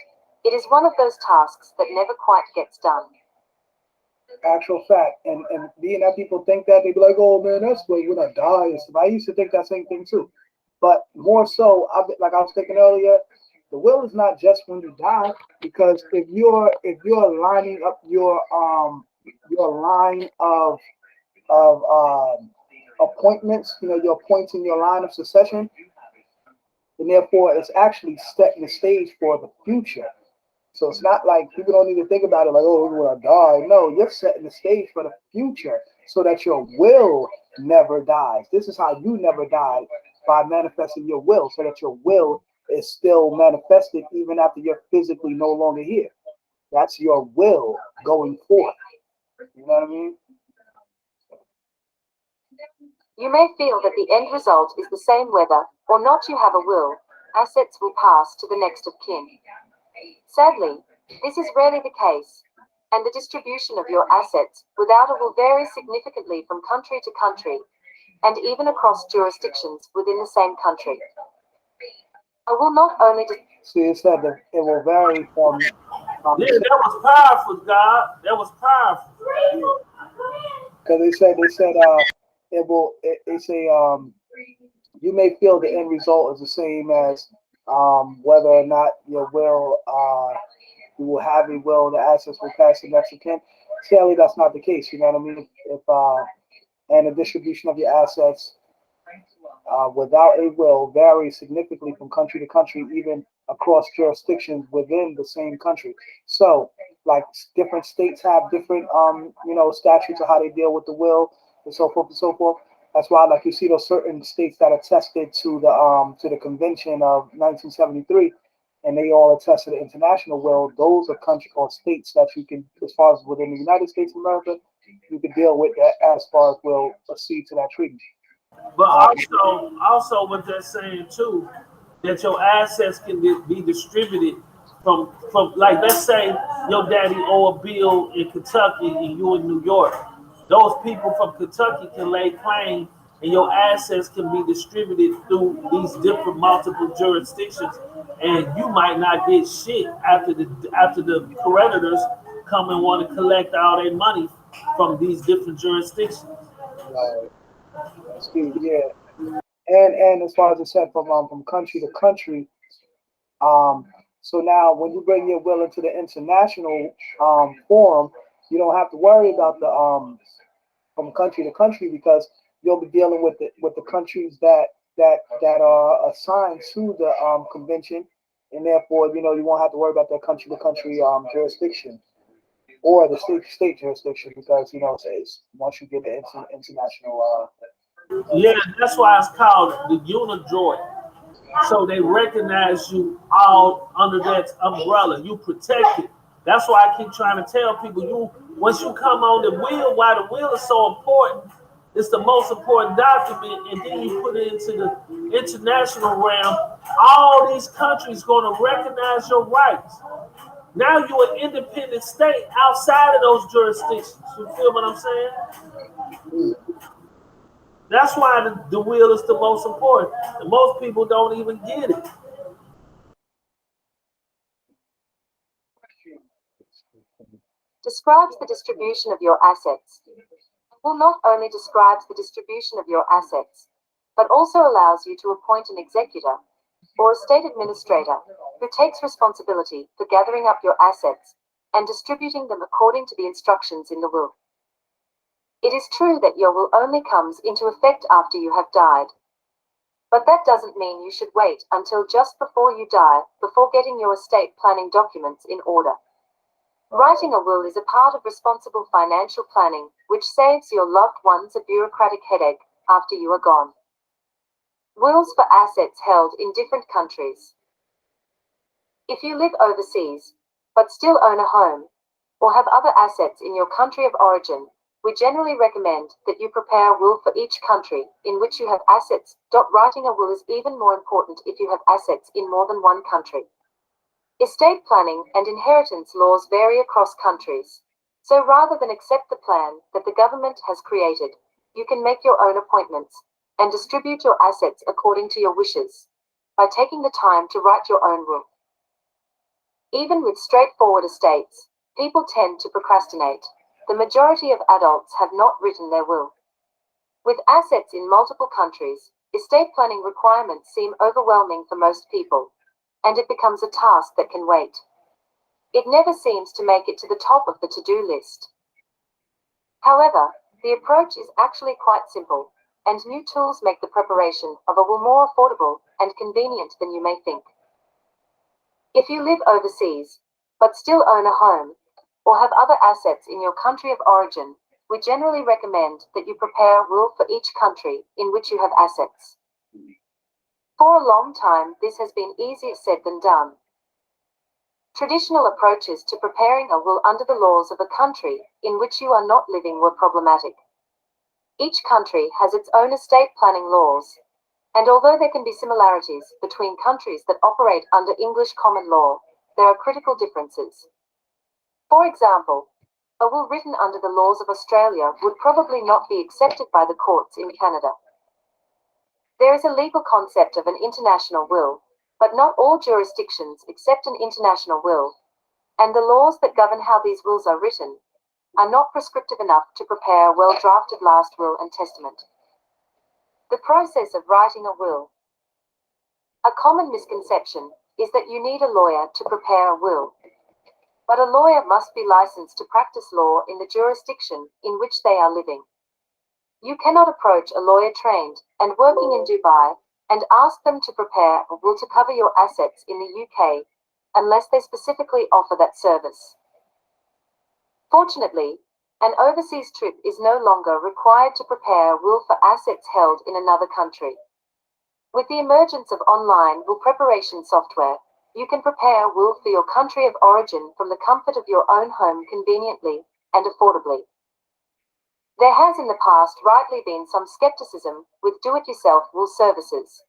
it is one of those tasks that never quite gets done. Actual fact. And being that people think that, they be like, oh man, that's when I die and stuff. I used to think that same thing too. But more so, like I was thinking earlier, the will is not just when you die, because if you're lining up your line of appointments, you're appointing your line of succession, and therefore it's actually setting the stage for the future. So it's not like people don't need to think about it like, oh, when I die. No, you're setting the stage for the future so that your will never dies. This is how you never died, by manifesting your will, so that your will is still manifested even after you're physically no longer here. That's your will going forth. You know what I mean? You may feel that the end result is the same whether or not you have a will, assets will pass to the next of kin. Sadly, this is rarely the case, and the distribution of your assets without a will varies significantly from country to country, and even across jurisdictions within the same country. I will not only See, it said that it will vary from Yeah, that was powerful, God. That was powerful. because they said it will they say you may feel the end result is the same as whether or not your will you will have a will, the assets will pass to the next of kin. Sadly, that's not the case. You know what I mean? If and the distribution of your assets without a will varies significantly from country to country, even across jurisdictions within the same country. So, like different states have different, statutes of how they deal with the will and so forth and so forth. That's why, like you see, those certain states that attested to the Convention of 1973, and they all attest to the international will. Those are country or states that you can, as far as within the United States of America, you can deal with that as far as will accede to that treaty. But Um, also what they're saying too, that your assets can be distributed from like let's say your daddy owe a bill in Kentucky and you in New York. Those people from Kentucky can lay claim and your assets can be distributed through these different multiple jurisdictions and you might not get shit after the creditors come and want to collect all their money from these different jurisdictions. like, see, yeah, and as far as I said, from country to country. Um, so now, when you bring your will into the international forum, you don't have to worry about the from country to country, because you'll be dealing with the countries that are assigned to the convention, and therefore, you won't have to worry about that country to country jurisdiction or the state to state jurisdiction, because it says once you get the international Yeah, that's why it's called the unidroit. So they recognize you all under that umbrella. You protect it. That's why I keep trying to tell people you once you come on the wheel, why the wheel is so important, it's the most important document, and then you put it into the international realm. All these countries gonna recognize your rights. Now you're an independent state outside of those jurisdictions. You feel what I'm saying? That's why the will is the most important. And most people don't even get it. describes the distribution of your assets. Will not only describes the distribution of your assets, but also allows you to appoint an executor or a state administrator who takes responsibility for gathering up your assets and distributing them according to the instructions in the will. It is true that your will only comes into effect after you have died, but that doesn't mean you should wait until just before you die before getting your estate planning documents in order. Writing a will is a part of responsible financial planning, which saves your loved ones a bureaucratic headache after you are gone. Wills for assets held in different countries. If you live overseas, but still own a home, or have other assets in your country of origin, we generally recommend that you prepare a will for each country in which you have assets. Writing a will is even more important if you have assets in more than one country. Estate planning and inheritance laws vary across countries. So rather than accept the plan that the government has created, you can make your own appointments and distribute your assets according to your wishes by taking the time to write your own will. Even with straightforward estates, people tend to procrastinate. The majority of adults have not written their will. With assets in multiple countries, estate planning requirements seem overwhelming for most people, and it becomes a task that can wait. It never seems to make it to the top of the to-do list. However, the approach is actually quite simple, and new tools make the preparation of a will more affordable and convenient than you may think. If you live overseas, but still own a home, or have other assets in your country of origin, we generally recommend that you prepare a will for each country in which you have assets. For a long time, this has been easier said than done. Traditional approaches to preparing a will under the laws of a country in which you are not living were problematic. Each country has its own estate planning laws, and although there can be similarities between countries that operate under English common law, there are critical differences. For example, a will written under the laws of Australia would probably not be accepted by the courts in Canada. There is a legal concept of an international will, but not all jurisdictions accept an international will, and the laws that govern how these wills are written are not prescriptive enough to prepare a well-drafted last will and testament. The process of writing a will. A common misconception is that you need a lawyer to prepare a will, but a lawyer must be licensed to practice law in the jurisdiction in which they are living. You cannot approach a lawyer trained and working in Dubai and ask them to prepare a will to cover your assets in the UK unless they specifically offer that service. Fortunately, an overseas trip is no longer required to prepare a will for assets held in another country. With the emergence of online will preparation software, you can prepare a will for your country of origin from the comfort of your own home conveniently and affordably. There has in the past rightly been some skepticism with do-it-yourself will services.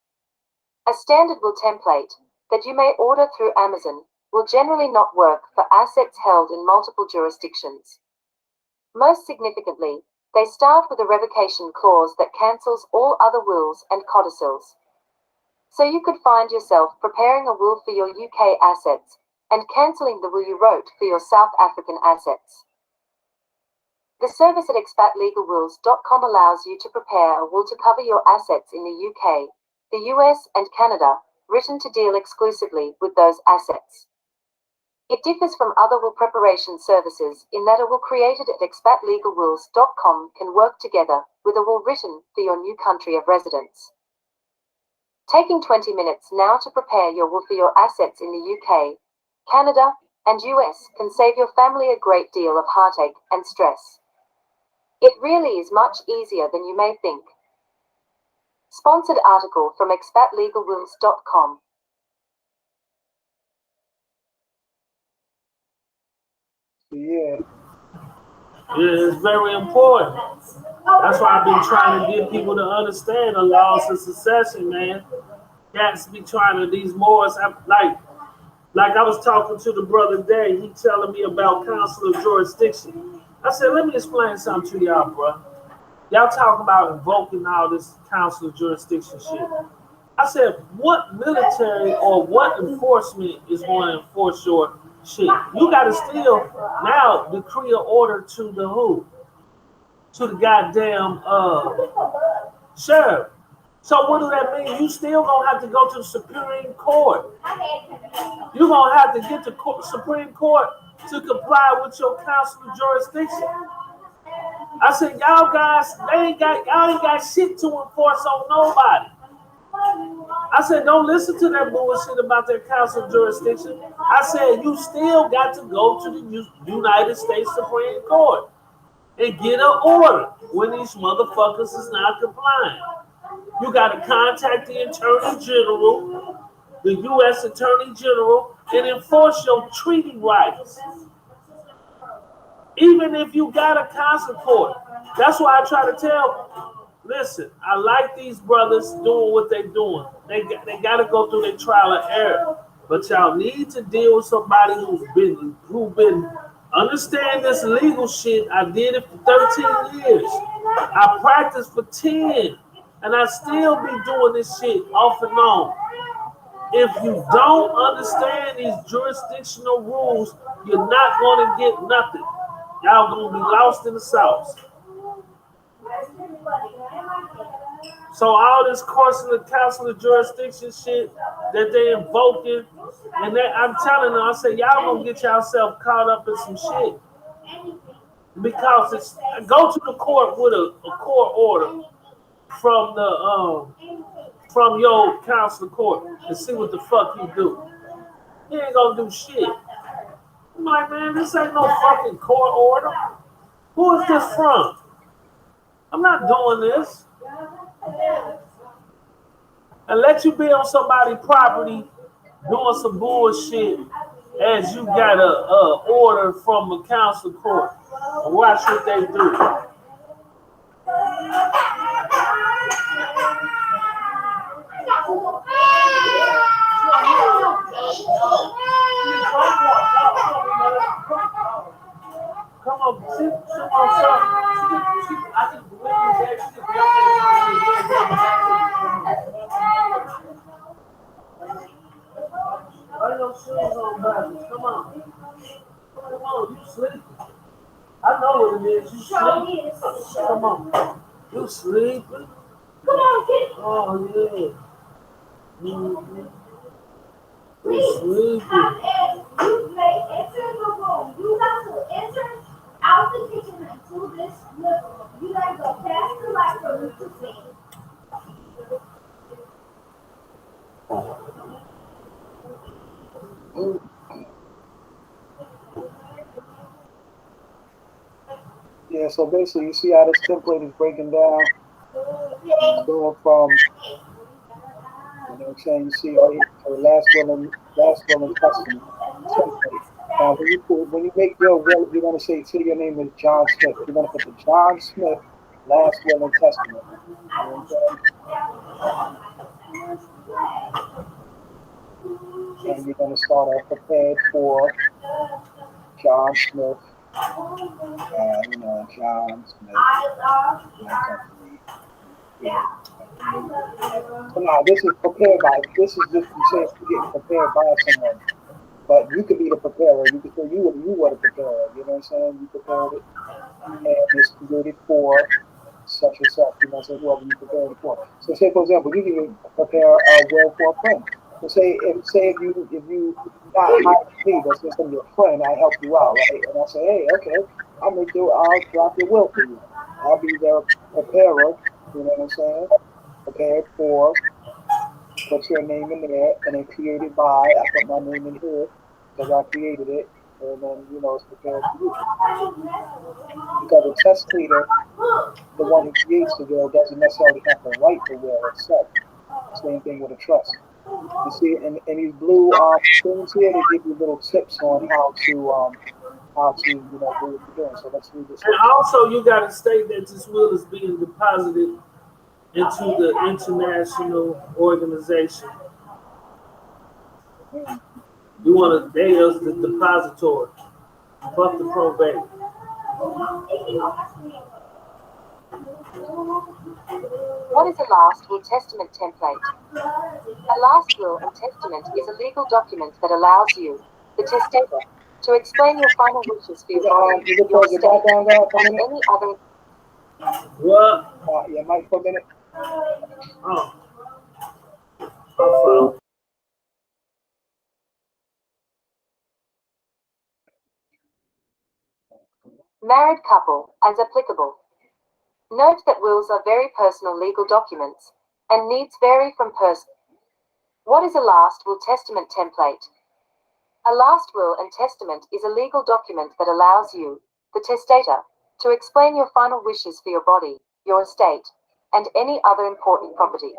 A standard will template that you may order through Amazon will generally not work for assets held in multiple jurisdictions. Most significantly, they start with a revocation clause that cancels all other wills and codicils. So you could find yourself preparing a will for your UK assets and cancelling the will you wrote for your South African assets. The service at expatlegalwills.com allows you to prepare a will to cover your assets in the UK, the US, and Canada, written to deal exclusively with those assets. It differs from other will preparation services in that a will created at expatlegalwills.com can work together with a will written for your new country of residence. Taking 20 minutes now to prepare your will for your assets in the UK, Canada, and US can save your family a great deal of heartache and stress. It really is much easier than you may think. Sponsored article from expatlegalwills.com. Yeah. Yeah, it's very important. That's why I've been trying to get people to understand the laws of succession, man. Cats be trying to these Moors, like I was talking to the brother today, he telling me about council of jurisdiction. I said, let me explain something to y'all, bro. Y'all talking about invoking all this council of jurisdiction shit. I said, what military or what enforcement is going to enforce your shit? You got to still now decree an order to the who? To the goddamn sheriff. So what does that mean? You still gonna have to go to the Supreme Court. You're gonna have to get to Supreme Court to comply with your council of jurisdiction. I said, y'all guys, y'all ain't got shit to enforce on nobody. I said, don't listen to that bullshit about their council of jurisdiction. I said, you still got to go to the United States Supreme Court and get an order when these motherfuckers is not complying. You got to contact the Attorney General, the U.S. Attorney General, and enforce your treaty rights. Even if you got a council court. That's why I try to tell, listen, I like these brothers doing what they're doing. They got to go through their trial and error. But y'all need to deal with somebody who's been understand this legal shit. I did it for 13 years. I practiced for 10. And I still be doing this shit off and on. If you don't understand these jurisdictional rules, you're not going to get nothing. Y'all going to be lost in the sauce. So all this course of the council of jurisdiction shit that they invoking, and that I'm telling them, I say y'all gonna get yourself caught up in some shit because it's go to the court with a court order from the from your council court and see what the fuck you do. You ain't gonna do shit. I'm like, man, this ain't no fucking court order. Who is this from? I'm not doing this. And let you be on somebody's property doing some bullshit as you got a order from a council court. And watch what they do. Come on, sit on something. I just believe that shit. Why your shoes on backwards? Come on. Come on, you sleeping. I know what it is. You sleeping. Come on. You sleeping. Come on, kid. Oh, yeah. Mm-hmm. You sleeping. You may enter the room. You have to enter out the kitchen into this living room. You gotta go past the light for me to see. Yeah, so basically, you see how this template is breaking down. It's going from, you know what I'm saying? You see right here, so last will and testament template. Now, when you make your will, you're gonna say your name is John Smith. You're gonna put the John Smith last will and testament. You know and you're gonna start off prepared for John Smith. John Smith. Yeah. So now this is prepared by. This is just you say you're getting prepared by someone. But you could be the preparer. You could say you were the preparer. You know what I'm saying? You prepared it, and it's created for such and such. You know what I'm saying? Whoever you prepared it for. So say for example, you can prepare a will for a friend. So say if you not hire me, but since I'm your friend, I help you out, right? And I say, hey, okay, I'll drop your will for you. I'll be the preparer. You know what I'm saying? Prepared for. Put your name in there, and then created by. I put my name in here because I created it, and then it's prepared for you. Because the testator, the one who creates the will, doesn't necessarily have to write the will itself. Same thing with a trust. You see, in these blue things here, they give you little tips on how to do what you're doing. So let's read this. And also, you got to state that this will is being deposited into the international organization. You want to date us the depository. Fuck the probate. What is a last will testament template? A last will and testament is a legal document that allows you, the testator, to explain your final wishes for your body, your estate, and any other. What? Yeah, Mike, for a minute. Oh. Oh, Married couple, as applicable. Note that wills are very personal legal documents, and needs vary from person. What is a last will testament template? A last will and testament is a legal document that allows you, the testator, to explain your final wishes for your body, your estate, and any other important property.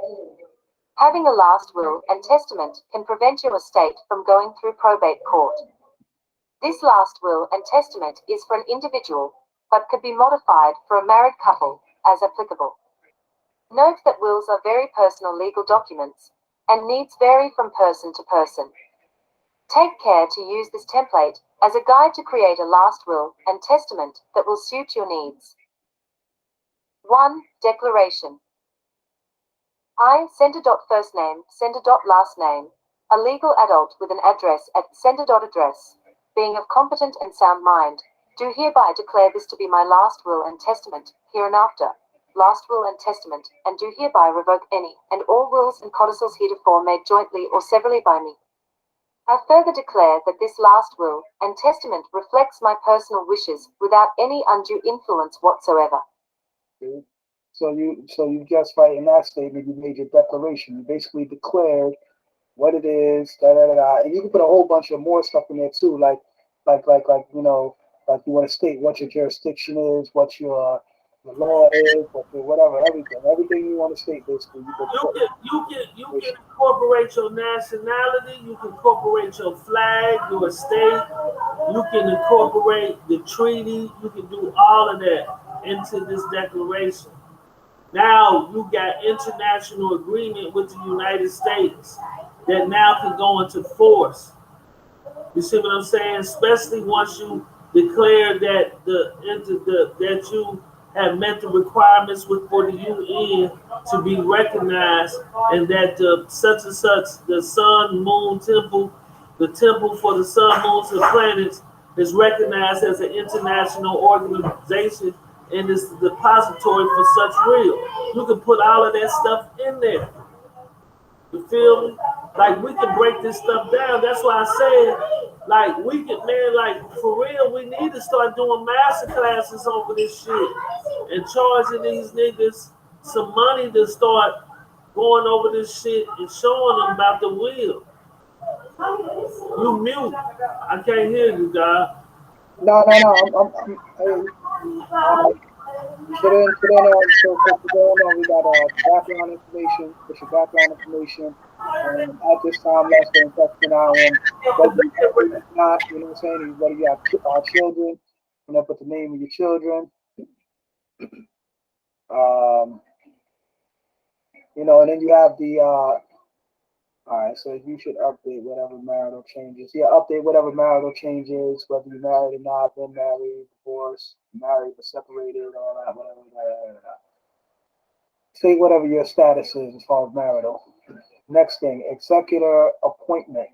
Having a last will and testament can prevent your estate from going through probate court. This last will and testament is for an individual, but could be modified for a married couple, as applicable. Note that wills are very personal legal documents, and needs vary from person to person. Take care to use this template as a guide to create a last will and testament that will suit your needs. 1. Declaration. I, sender.first name, sender.last name, a legal adult with an address at sender.address, being of competent and sound mind, do hereby declare this to be my last will and testament, hereinafter, last will and testament, and do hereby revoke any and all wills and codicils heretofore made jointly or severally by me. I further declare that this last will and testament reflects my personal wishes without any undue influence whatsoever. Okay. So you just right in that statement, you made your declaration. You basically declared what it is, da da da da, and you can put a whole bunch of more stuff in there too, like like you want to state what your jurisdiction is, what your law is, what your whatever, everything you want to state. Basically, you can put. You can incorporate your nationality. You can incorporate your flag, your state. You can incorporate the treaty. You can do all of that into this declaration. Now you got international agreement with the United States that now can go into force. You see what I'm saying? Especially once you declare that that you have met the requirements with for the UN to be recognized, and that the such and such the Sun Moon Temple, the temple for the sun, moons, and planets, is recognized as an international organization and is the depository for such real. You can put all of that stuff in there. You feel me? Like we can break this stuff down. That's why I said, like we can, man, like for real, we need to start doing master classes over this shit and charging these niggas some money to start going over this shit and showing them about the will. You mute. I can't hear you, God. No, no, no. Hey, uh, so for going on, we got background information, put your background information, and at this time, less than question on whether you married or not, you know what I'm saying, whether you have children, put the name of your children, um, and then you have the, all right, so you should update whatever marital changes. Yeah, update whatever marital changes, whether you're married or not, been married, divorced, married but separated, all that, whatever. Say whatever your status is as far as marital. Next thing, executor appointment.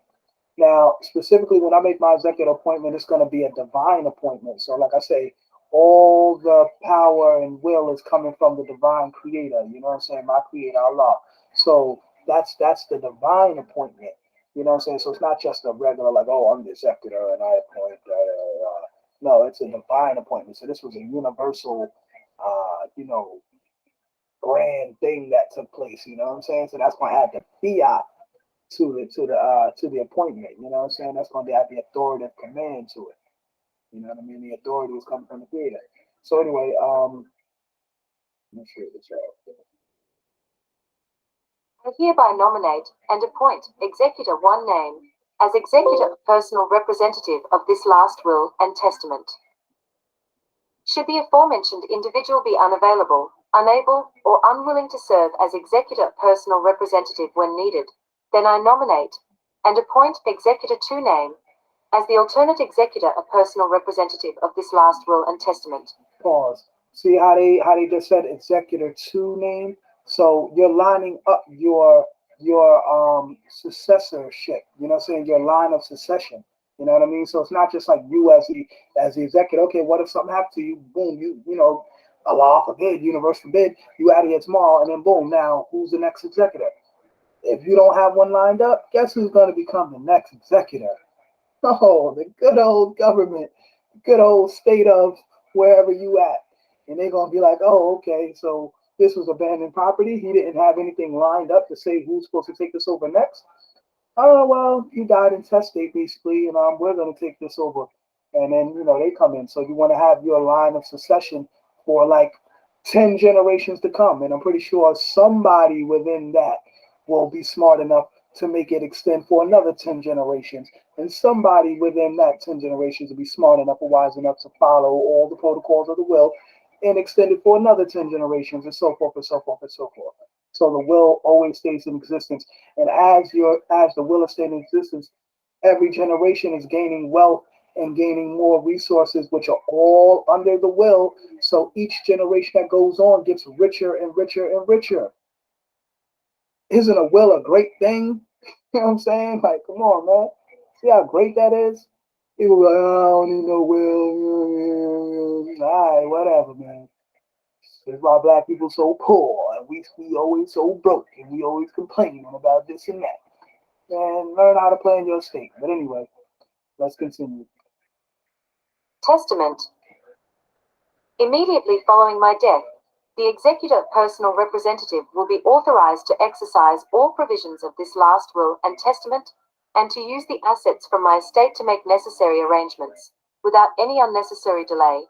Now, specifically, when I make my executive appointment, it's going to be a divine appointment. So, like I say, all the power and will is coming from the divine creator. You know what I'm saying? My creator, Allah. So that's the divine appointment. You know what I'm saying? So it's not just a regular like, oh, I'm the executor and I appoint. No, it's a divine appointment. So this was a universal, grand thing that took place. You know what I'm saying? So that's going to add the fiat to the appointment. You know what I'm saying? That's going to add the authoritative command to it. You know what I mean? The authority is coming from the creator. So anyway, let me share the chat. I hereby nominate and appoint executor one name as executor personal representative of this last will and testament. Should the aforementioned individual be unavailable, unable, or unwilling to serve as executor personal representative when needed, then I nominate and appoint executor two name as the alternate executor a personal representative of this last will and testament. Pause. See how they just said executor two name? So you're lining up your successorship. You know what I'm saying? Your line of succession. You know what I mean? So it's not just like you as the executor. Okay, what if something happened to you? Boom, Allah forbid, universe forbid, you out of here tomorrow, and then boom, now who's the next executor? If you don't have one lined up, guess who's going to become the next executor? Oh, the good old government, the good old state of wherever you at. And they're going to be like, oh, okay, so this was abandoned property. He didn't have anything lined up to say who's supposed to take this over next. Oh, well, he died intestate, basically, and we're going to take this over. And then, they come in. So you want to have your line of succession for like 10 generations to come. And I'm pretty sure somebody within that will be smart enough to make it extend for another 10 generations. And somebody within that 10 generations will be smart enough or wise enough to follow all the protocols of the will and extend it for another 10 generations, and so forth and so forth and so forth. So the will always stays in existence. And as the will is staying in existence, every generation is gaining wealth and gaining more resources, which are all under the will. So each generation that goes on gets richer and richer and richer. Isn't a will a great thing? You know what I'm saying? Like, come on, man. See how great that is? People go, oh, I don't need no will. All right, whatever, man. That's why black people so poor, and we always so broke, and we always complaining about this and that. And learn how to play in your state. But anyway, let's continue. Testament. Immediately following my death, the executor personal representative will be authorized to exercise all provisions of this last will and testament, and to use the assets from my estate to make necessary arrangements, without any unnecessary delay,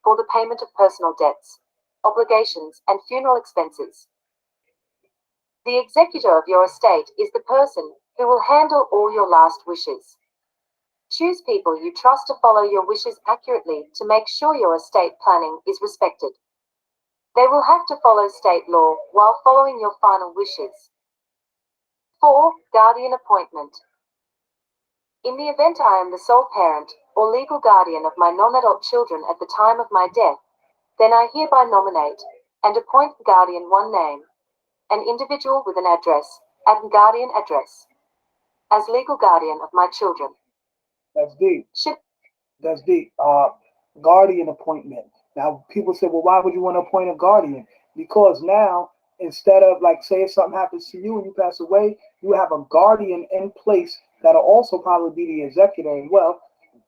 for the payment of personal debts, obligations, and funeral expenses. The executor of your estate is the person who will handle all your last wishes. Choose people you trust to follow your wishes accurately to make sure your estate planning is respected. They will have to follow state law while following your final wishes. 4. Guardian appointment. In the event I am the sole parent or legal guardian of my non-adult children at the time of my death, then I hereby nominate and appoint guardian one name, an individual with an address, and guardian address, as legal guardian of my children. That's deep. Should That's deep. Guardian appointment. Now, people say, well, why would you want to appoint a guardian? Because now, instead of, like, say if something happens to you and you pass away, you have a guardian in place that'll also probably be the executor as well.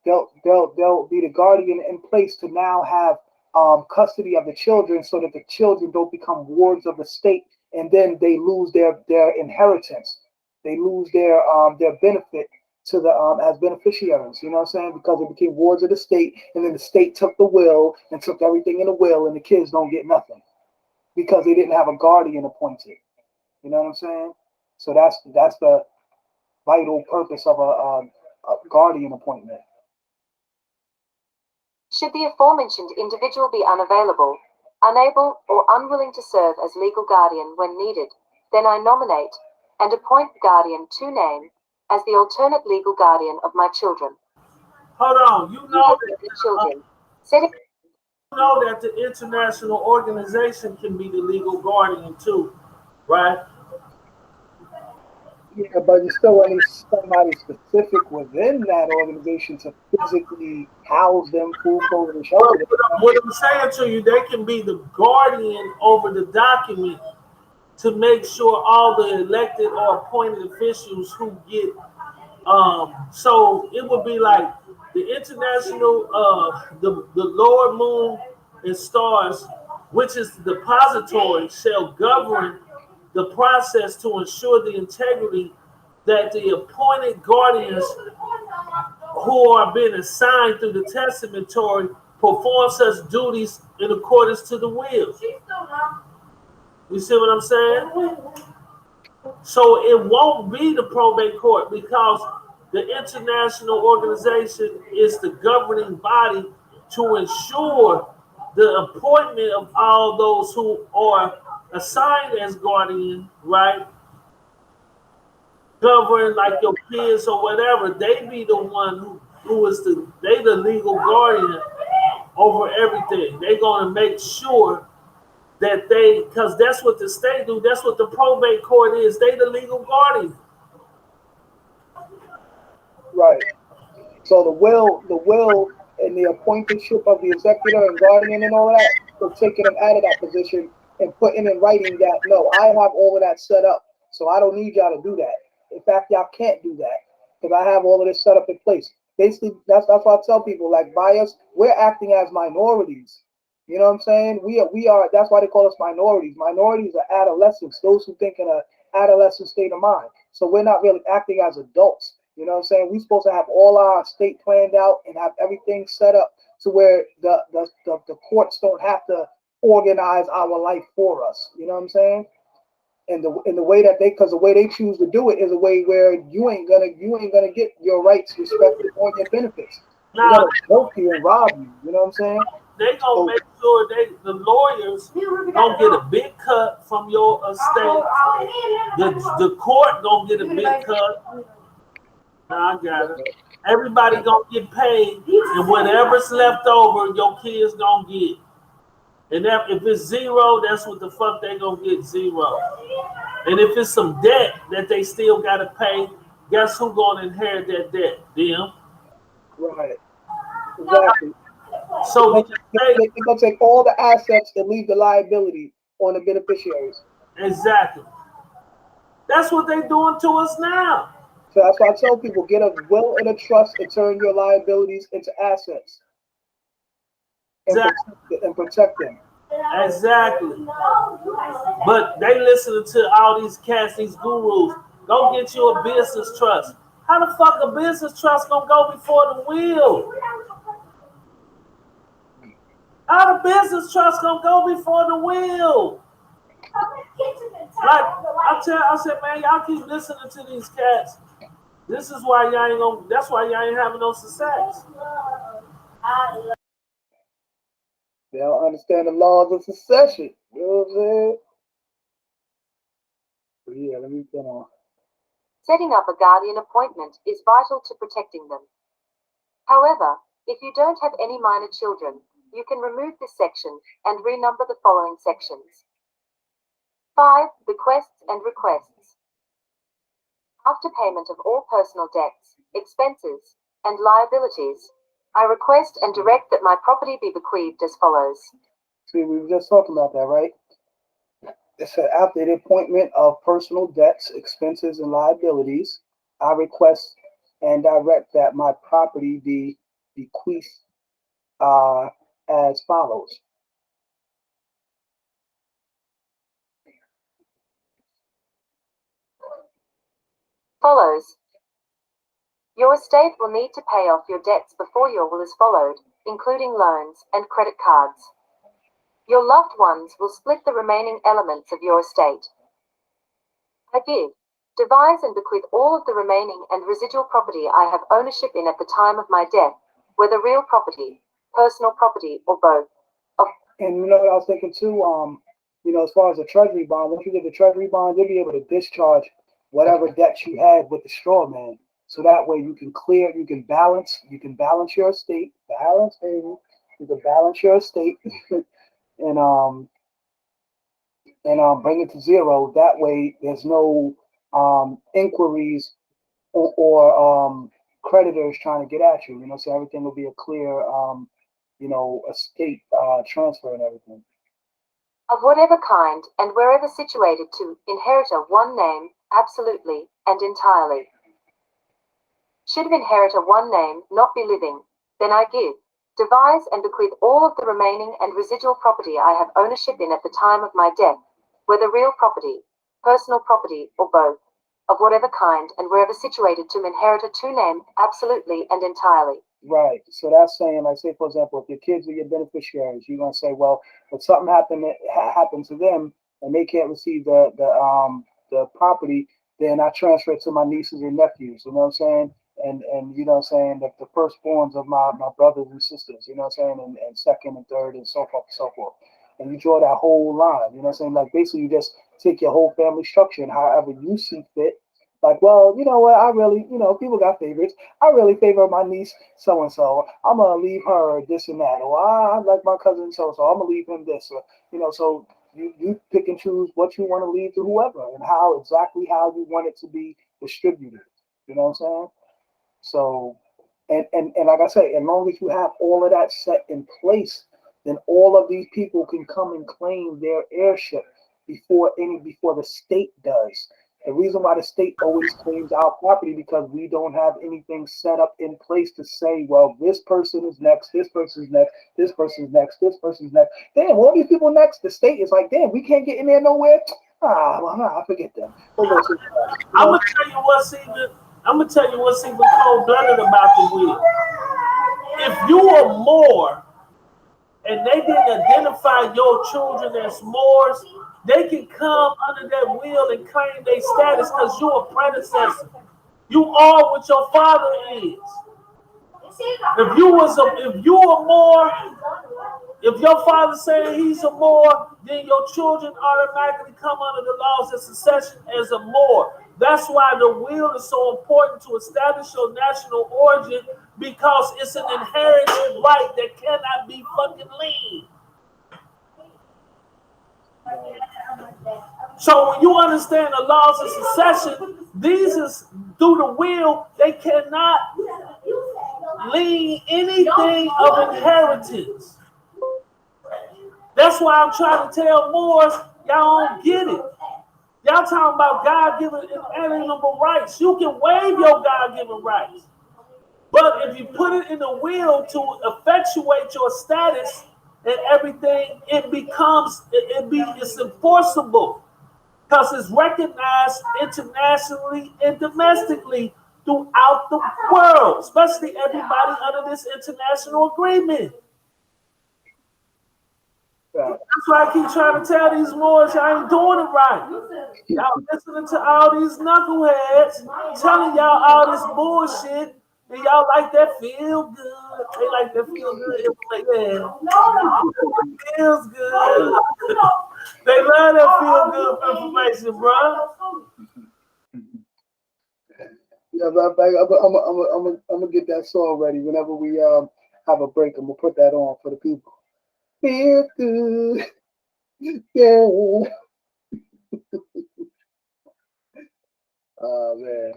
They'll be the guardian in place to now have custody of the children, so that the children don't become wards of the state, and then they lose their inheritance. They lose their benefit to the as beneficiaries. You know what I'm saying? Because they became wards of the state, and then the state took the will and took everything in the will, and the kids don't get nothing because they didn't have a guardian appointed. You know what I'm saying? So that's the vital purpose of a guardian appointment. Should the aforementioned individual be unavailable, unable, or unwilling to serve as legal guardian when needed, then I nominate and appoint guardian to name as the alternate legal guardian of my children. Hold on. You know that The children. Setting the international organization can be the legal guardian too, right? Yeah, but you still need somebody specific within that organization to physically house them, food, clothing, and Well, shelter them. what I'm saying to you, they can be the guardian over the document to make sure all the elected or appointed officials who get so it would be like the international the Lord Moon and Stars, which is the depository, shall govern the process to ensure the integrity that the appointed guardians who are being assigned through the testamentary perform such duties in accordance to the will. You see what I'm saying? So it won't be the probate court, because the international organization is the governing body to ensure the appointment of all those who are assigned as guardian, right? Govern like your kids or whatever. They be the one who is the legal guardian over everything. They're gonna make sure that because that's what the state do. That's what the probate court is. They the legal guardian. Right. So the will, and the appointership of the executor and guardian and all that, they're taking them out of that position and putting in writing that no, I have all of that set up, so I don't need y'all to do that. In fact, y'all can't do that because I have all of this set up in place. Basically, that's why I tell people, like, by us, we're acting as minorities. You know what I'm saying? We are. That's why they call us minorities. Minorities are adolescents, those who think in a adolescent state of mind. So we're not really acting as adults. You know what I'm saying? We're supposed to have all our state planned out and have everything set up to where the courts don't have to organize our life for us. You know what I'm saying? And the way that because the way they choose to do it is a way where you ain't gonna get your rights respected or your benefits. They're Now gonna choke you and rob you. You know what I'm saying? they gonna So make sure the lawyers gonna get a big cut from your estate. The court gonna get a big cut. Now I got it. Everybody gonna get paid, and whatever's left over, your kids gonna get. And that, if it's zero, that's what the fuck they gonna get, zero. And if it's some debt that they still gotta pay, guess who gonna inherit that debt? Them. Right. Exactly. So the estate, They're gonna take all the assets and leave the liability on the beneficiaries. exactly. That's what they doing to us now. So that's why I tell people get a will and a trust and turn your liabilities into assets Exactly. and protect them. Exactly. But they listening to all these cats, these gurus. Go get you a business trust. How the fuck a business trust gonna go before the will? How the business trust gonna go before the will? Like I said, man, y'all keep listening to these cats. This is why y'all ain't gonna. That's why y'all ain't having no success. They don't understand the laws of succession. You know what I'm saying? But yeah, let me get on. Setting up a guardian appointment is vital to protecting them. However, if you don't have any minor children, you can remove this section and renumber the following sections. 5. Bequests and requests. After payment of all personal debts, expenses, and liabilities, I request and direct that my property be bequeathed as follows. See, we were just talking about that, right? It said after the appointment of personal debts, expenses, and liabilities, I request and direct that my property be bequeathed uh, as follows. Follows. Your estate will need to pay off your debts before your will is followed, including loans and credit cards. Your loved ones will split the remaining elements of your estate. I give, devise and bequeath all of the remaining and residual property I have ownership in at the time of my death, whether real property, personal property, or both. Of And you know what I was thinking too? As far as the treasury bond, once you get the treasury bond, you'll be able to discharge whatever debts you had with the straw man. So that way you can balance your estate, balance, baby. You can balance your estate and bring it to zero. That way there's no inquiries or creditors trying to get at you. So everything will be a clear estate transfer and everything. whatever kind and wherever situated to inheritor one name, absolutely and entirely. Should inheritor one name not be living, then I give, devise and bequeath all of the remaining and residual property I have ownership in at the time of my death, whether real property, personal property, or both, of whatever kind and wherever situated to inheritor two name, absolutely and entirely. Right. So that's saying, like, say for example, if your kids are your beneficiaries, you're gonna say, well, if something happened to them and they can't receive the property, then I transfer it to my nieces and nephews. You know what I'm saying? And you know what I'm saying, the firstborns of my brothers and sisters. You know what I'm saying, and second and third and so forth and so forth. And you draw that whole line. You know what I'm saying? Like basically, you just take your whole family structure and however you see fit. Like, well, you know what? I really, people got favorites. I really favor my niece so and so. I'm gonna leave her this and that. Or I like my cousin so so. I'm gonna leave him this. Or, so you pick and choose what you want to leave to whoever and how you want it to be distributed. You know what I'm saying? So, and like I say, as long as you have all of that set in place, then all of these people can come and claim their heirship before the state does. The reason why the state always claims our property because we don't have anything set up in place to say, well, this person is next, this person's next, this person's next, this person's next. Damn, all these people next. The state is like, damn, we can't get in there nowhere. I forget them. We'll go to the next. I'm gonna tell you what's even. I'm gonna tell you what's even cold-blooded about the will. If you are more and they didn't identify your children as Moors, they can come under that will and claim their status because you're a predecessor. You are what your father is. If you were Moor, if your father saying he's a Moor, then your children automatically come under the laws of succession as a Moor. That's why the will is so important to establish your national origin because it's an inherited right that cannot be fucking lean. So when you understand the laws of succession, these is through the will, they cannot lean anything of inheritance. That's why I'm trying to tell Moors, y'all don't get it. Y'all talking about God-given inalienable rights. You can waive your God-given rights. But if you put it in the will to effectuate your status and everything, it's enforceable because it's recognized internationally and domestically throughout the world, especially everybody under this international agreement. That's why I keep trying to tell these Moors, y'all ain't doing it right. Y'all listening to all these knuckleheads telling y'all all this bullshit, and y'all like that feel good. They like that feel good. Like, yeah, it feels good. They love that feel good information, bro. Yeah, I'm gonna get that song ready whenever we have a break. I'm gonna put that on for the people. Feel good, yeah. Oh man.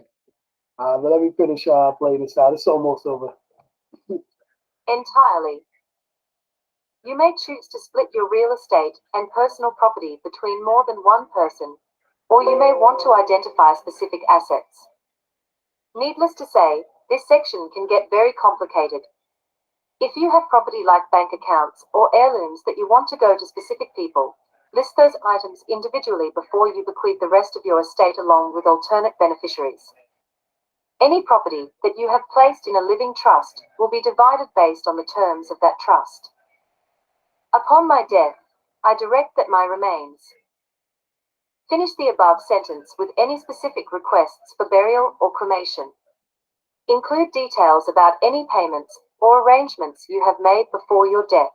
But let me finish playing this out. It's almost over. Entirely. You may choose to split your real estate and personal property between more than one person, or you may want to identify specific assets. Needless to say, this section can get very complicated. If you have property like bank accounts or heirlooms that you want to go to specific people, list those items individually before you bequeath the rest of your estate along with alternate beneficiaries. Any property that you have placed in a living trust will be divided based on the terms of that trust. Upon my death, I direct that my remains. Finish the above sentence with any specific requests for burial or cremation. Include details about any payments or arrangements you have made before your death.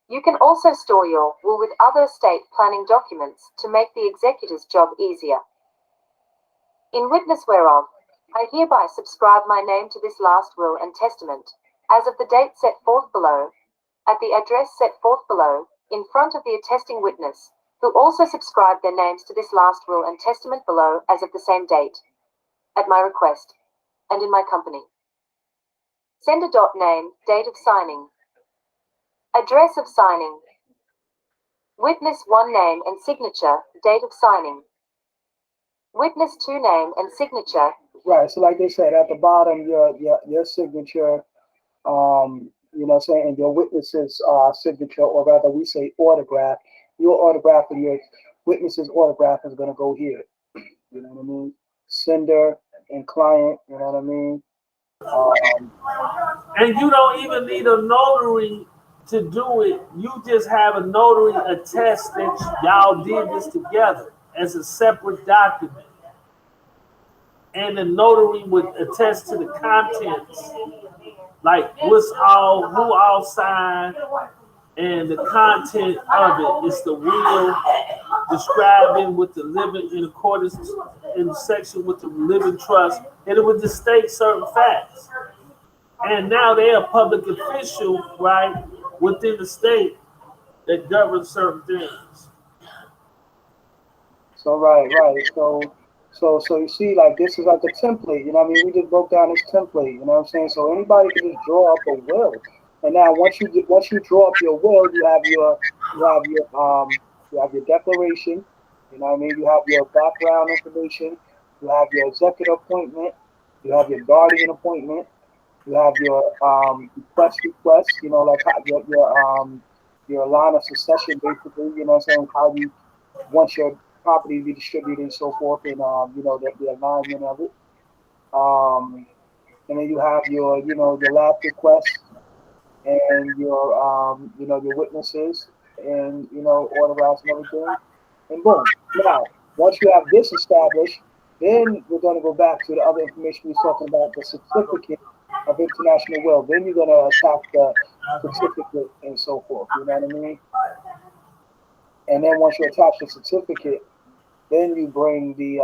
You can also store your will with other estate planning documents to make the executor's job easier. In witness whereof, I hereby subscribe my name to this last will and testament, as of the date set forth below, at the address set forth below, in front of the attesting witness, who also subscribed their names to this last will and testament below as of the same date, at my request, and in my company. Sender. Name, date of signing. Address of signing. Witness 1 name and signature, date of signing. Witness 2 name and signature. Right. So like they said at the bottom, your signature, you know what I'm saying, and your witness's signature, or rather we say autograph. Your autograph and your witness's autograph is gonna go here. You know what I mean? Sender and client, you know what I mean? And you don't even need a notary to do it. You just have a notary attest that y'all did this together as a separate document. And the notary would attest to the contents, like who all signed, and the content of it is the will describing with the living in accordance in section with the living trust, and it would just state certain facts. And now they're a public official, right, within the state that governs certain things. So right. So you see, like this is like a template. You know what I mean? We just broke down this template. You know what I'm saying? So anybody can just draw up a will. And now once you draw up your will, you have your declaration. You know what I mean? You have your background information. You have your executive appointment. You have your guardian appointment. You have your request. You know, like how, your line of succession, basically. You know what I'm saying? How you want your property to be distributed and so forth, and you know the alignment of it. Um, and then you have your last request and your witnesses and autographs and everything, and boom. Now, once you have this established, then we're going to go back to the other information we were talking about, the certificate of international will. Then you're going to attach the certificate and so forth. You know what I mean? And then once you attach the certificate, then you bring the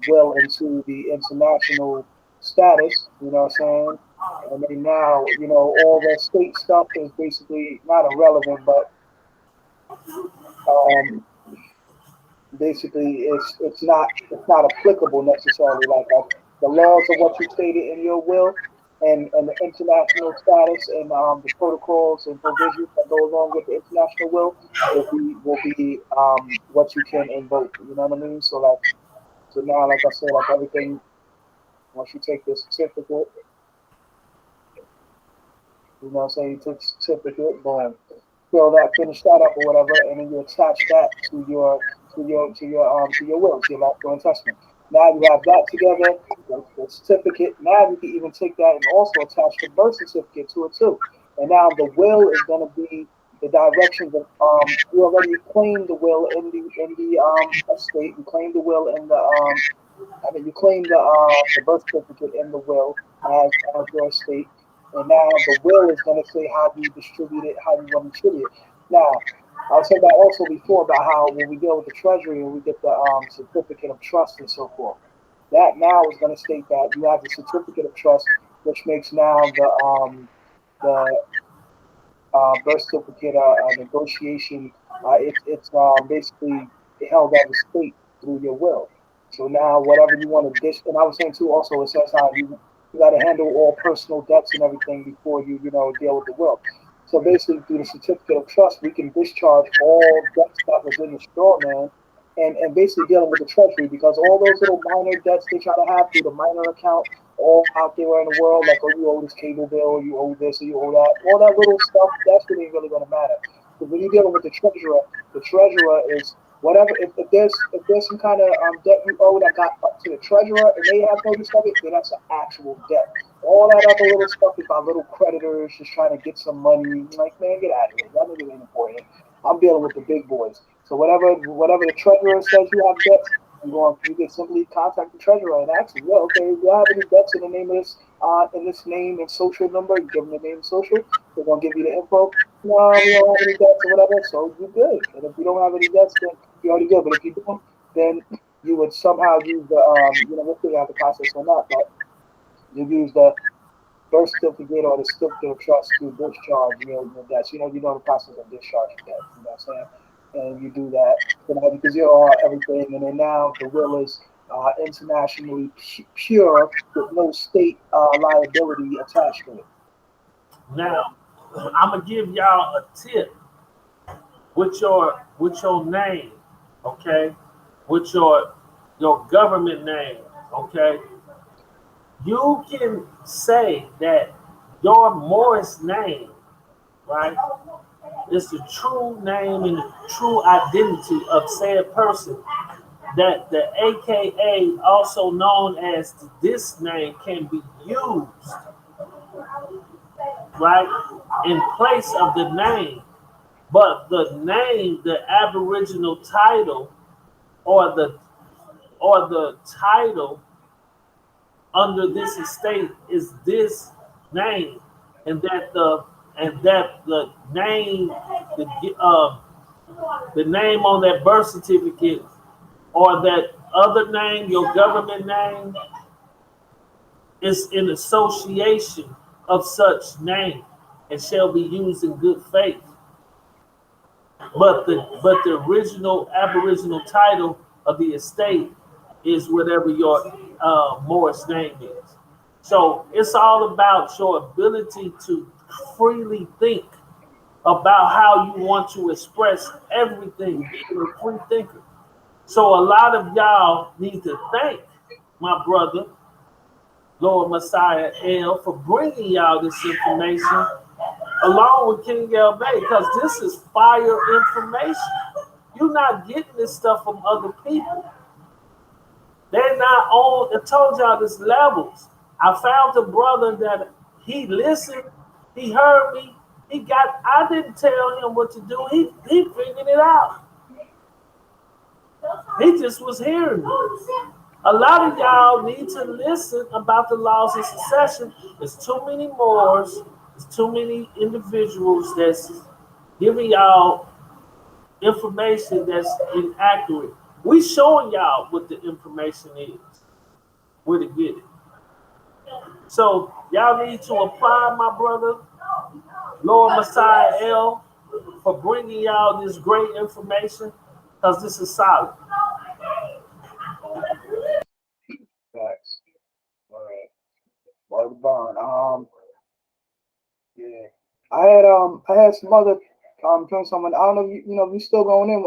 will into the international status. You know what I'm saying? And then now, all the state stuff is basically not irrelevant, but um, basically it's not applicable necessarily. Like the laws of what you stated in your will and the international status and the protocols and provisions that go along with the international will will be what you can invoke. You know what I mean? So now, like I said, like everything, once you take the certificate, what I'm saying, you take the certificate, boom, fill that, finish that up or whatever, and then you attach that to your will, to your life will and testament. Now you have that together, the certificate. Now you can even take that and also attach the birth certificate to it too. And now the will is going to be the directions of you already claimed the will in the estate. You claimed the will in the you claim the birth certificate in the will as your estate, and now the will is going to say how you distribute it, how you want to distribute it. Now, I was saying that also before about how when we deal with the treasury and we get the certificate of trust and so forth, that now is going to state that you have the certificate of trust, which makes now the birth certificate negotiation. It's basically held as a state through your will. So now whatever you want to dish, and I was saying too also it says how you got to handle all personal debts and everything before you deal with the will. So basically through the certificate of trust we can discharge all debts that was in the straw man. And basically dealing with the treasury because all those little minor debts they try to have through the minor account all out there in the world, like, oh, you owe this cable bill, you owe this, or you owe that, all that little stuff, that's what ain't really going to matter. Because when you're dealing with the treasurer is whatever, if there's some kind of debt you owe that got up to the treasurer and they have notice of it, then that's an actual debt. All that other little stuff is by little creditors just trying to get some money. Like, man, get out of here. That nigga ain't important. I'm dealing with the big boys. So whatever the treasurer says you have debts, you can simply contact the treasurer and ask him, yeah, okay, do you have any debts in the name of this, in this name and social number? You give them the name and social. They're gonna give you the info. No, we don't have any debts or whatever, so you're good. And if you don't have any debts, then you're already good. But if you don't, then you would somehow use the we'll figure out the process or not, but you use the birth certificate or the certificate of trust to discharge your debts. You know the process of discharging debt. You know what I'm saying? And you do that, because you're all everything, and then now the will is internationally pure with no state liability attached to it. Now, I'm gonna give y'all a tip with your name, okay? With your government name, okay? You can say that your Morris name, right, is the true name and the true identity of said person. That the AKA, also known as this name, can be used, right, in place of the name. But the name, the Aboriginal title, or the title under this estate is this name, and that the name, the name on that birth certificate or that other name, your government name, is in association of such name and shall be used in good faith. But the original Aboriginal title of the estate is whatever your Morris name is. So it's all about your ability to freely think about how you want to express everything, being a free thinker. So a lot of y'all need to thank my brother, Lord Messiah L, for bringing y'all this information along with King L Bay, because this is fire information. You're not getting this stuff from other people. They're not on. I told y'all this levels. I found a brother that he listened, he heard me, I didn't tell him what to do. He figured it out. He just was hearing me. A lot of y'all need to listen about the laws of succession. There's too many Moors. There's too many individuals that's giving y'all information that's inaccurate. We showing y'all what the information is, where to get it. So y'all need to apply, my brother, Lord Messiah L, for bringing y'all this great information, because this is solid. Facts. All right. Word bond. Yeah. I had some other from someone. I don't know if we still going in.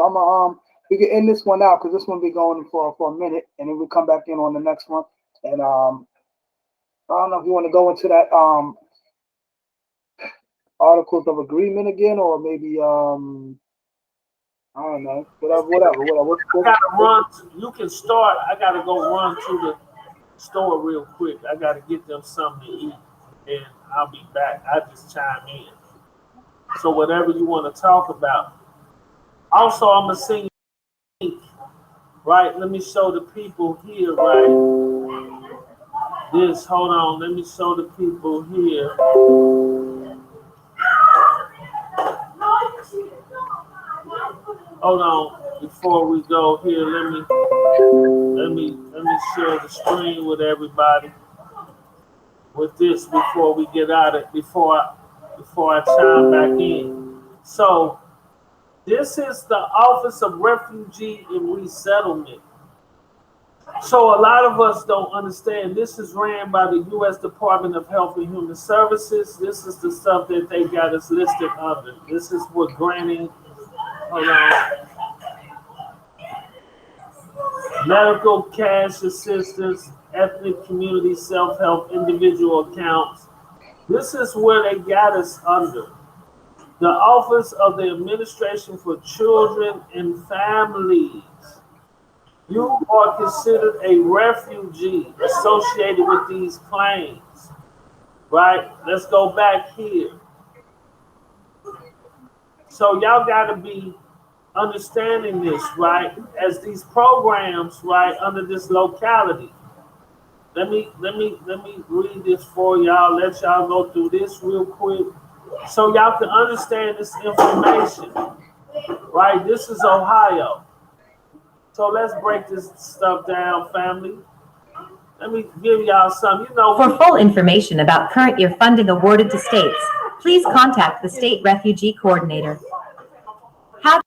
We can end this one out because this one be going for a minute, and then we come back in on the next one. And I don't know if you want to go into that articles of agreement again, or maybe I don't know, whatever. I gotta run. You can start. I gotta go run to the store real quick. I gotta get them something to eat, and I'll be back. I just chime in. So whatever you want to talk about. Also, I'm gonna sing. Right. Let me show the people here. Right. This. Hold on. Let me show the people here. Hold on. Before we go here, let me share the screen with everybody. With this before we get out of before I chime back in. So this is the Office of Refugee and Resettlement. So a lot of us don't understand. This is ran by the U.S. Department of Health and Human Services. This is the stuff that they got us listed under. This is what granting, hold on, medical cash assistance, ethnic community self-help, individual accounts. This is where they got us under. The Office of the Administration for Children and Families. You are considered a refugee associated with these claims, right? Let's go back here. So y'all got to be understanding this, right? As these programs, right, under this locality. Let me read this for y'all. Let y'all go through this real quick, so y'all can understand this information, right? This is Ohio. So let's break this stuff down, family. Let me give y'all some. For full information about current year funding awarded to states, please contact the State Refugee Coordinator. How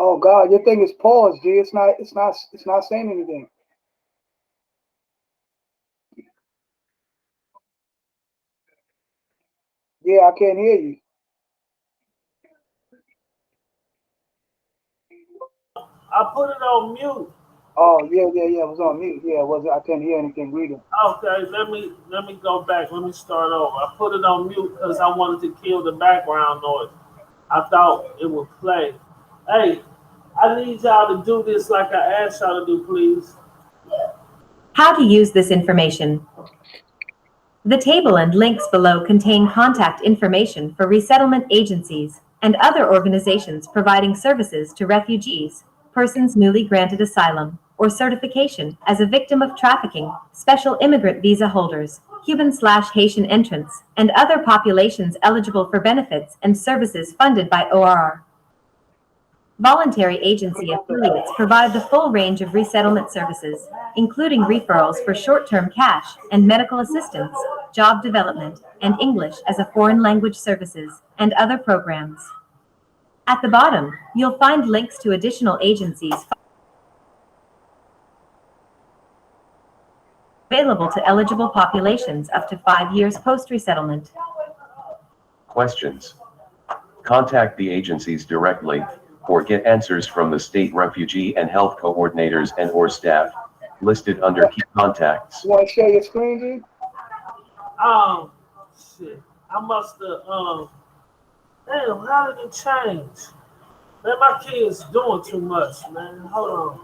Oh God, your thing is paused, G. It's not saying anything. Yeah, I can't hear you. I put it on mute. Oh yeah. It was on mute. Yeah, it was. I couldn't hear anything reading. Okay, let me go back. Let me start over. I put it on mute because I wanted to kill the background noise. I thought it would play. Hey, I need y'all to do this like I asked y'all to do, please. How to use this information. The table and links below contain contact information for resettlement agencies and other organizations providing services to refugees, persons newly granted asylum, or certification as a victim of trafficking, special immigrant visa holders, Cuban/Haitian entrants, and other populations eligible for benefits and services funded by ORR. Voluntary agency affiliates provide the full range of resettlement services, including referrals for short-term cash and medical assistance, job development, and English as a foreign language services, and other programs. At the bottom, you'll find links to additional agencies available to eligible populations up to 5 years post-resettlement. Questions. Contact the agencies directly. or get answers from the state refugee and health coordinators and or staff listed under key contacts. You want to share your screen, G? Shit. I must have, damn, how did it change? Man, my kid's doing too much, man. Hold on.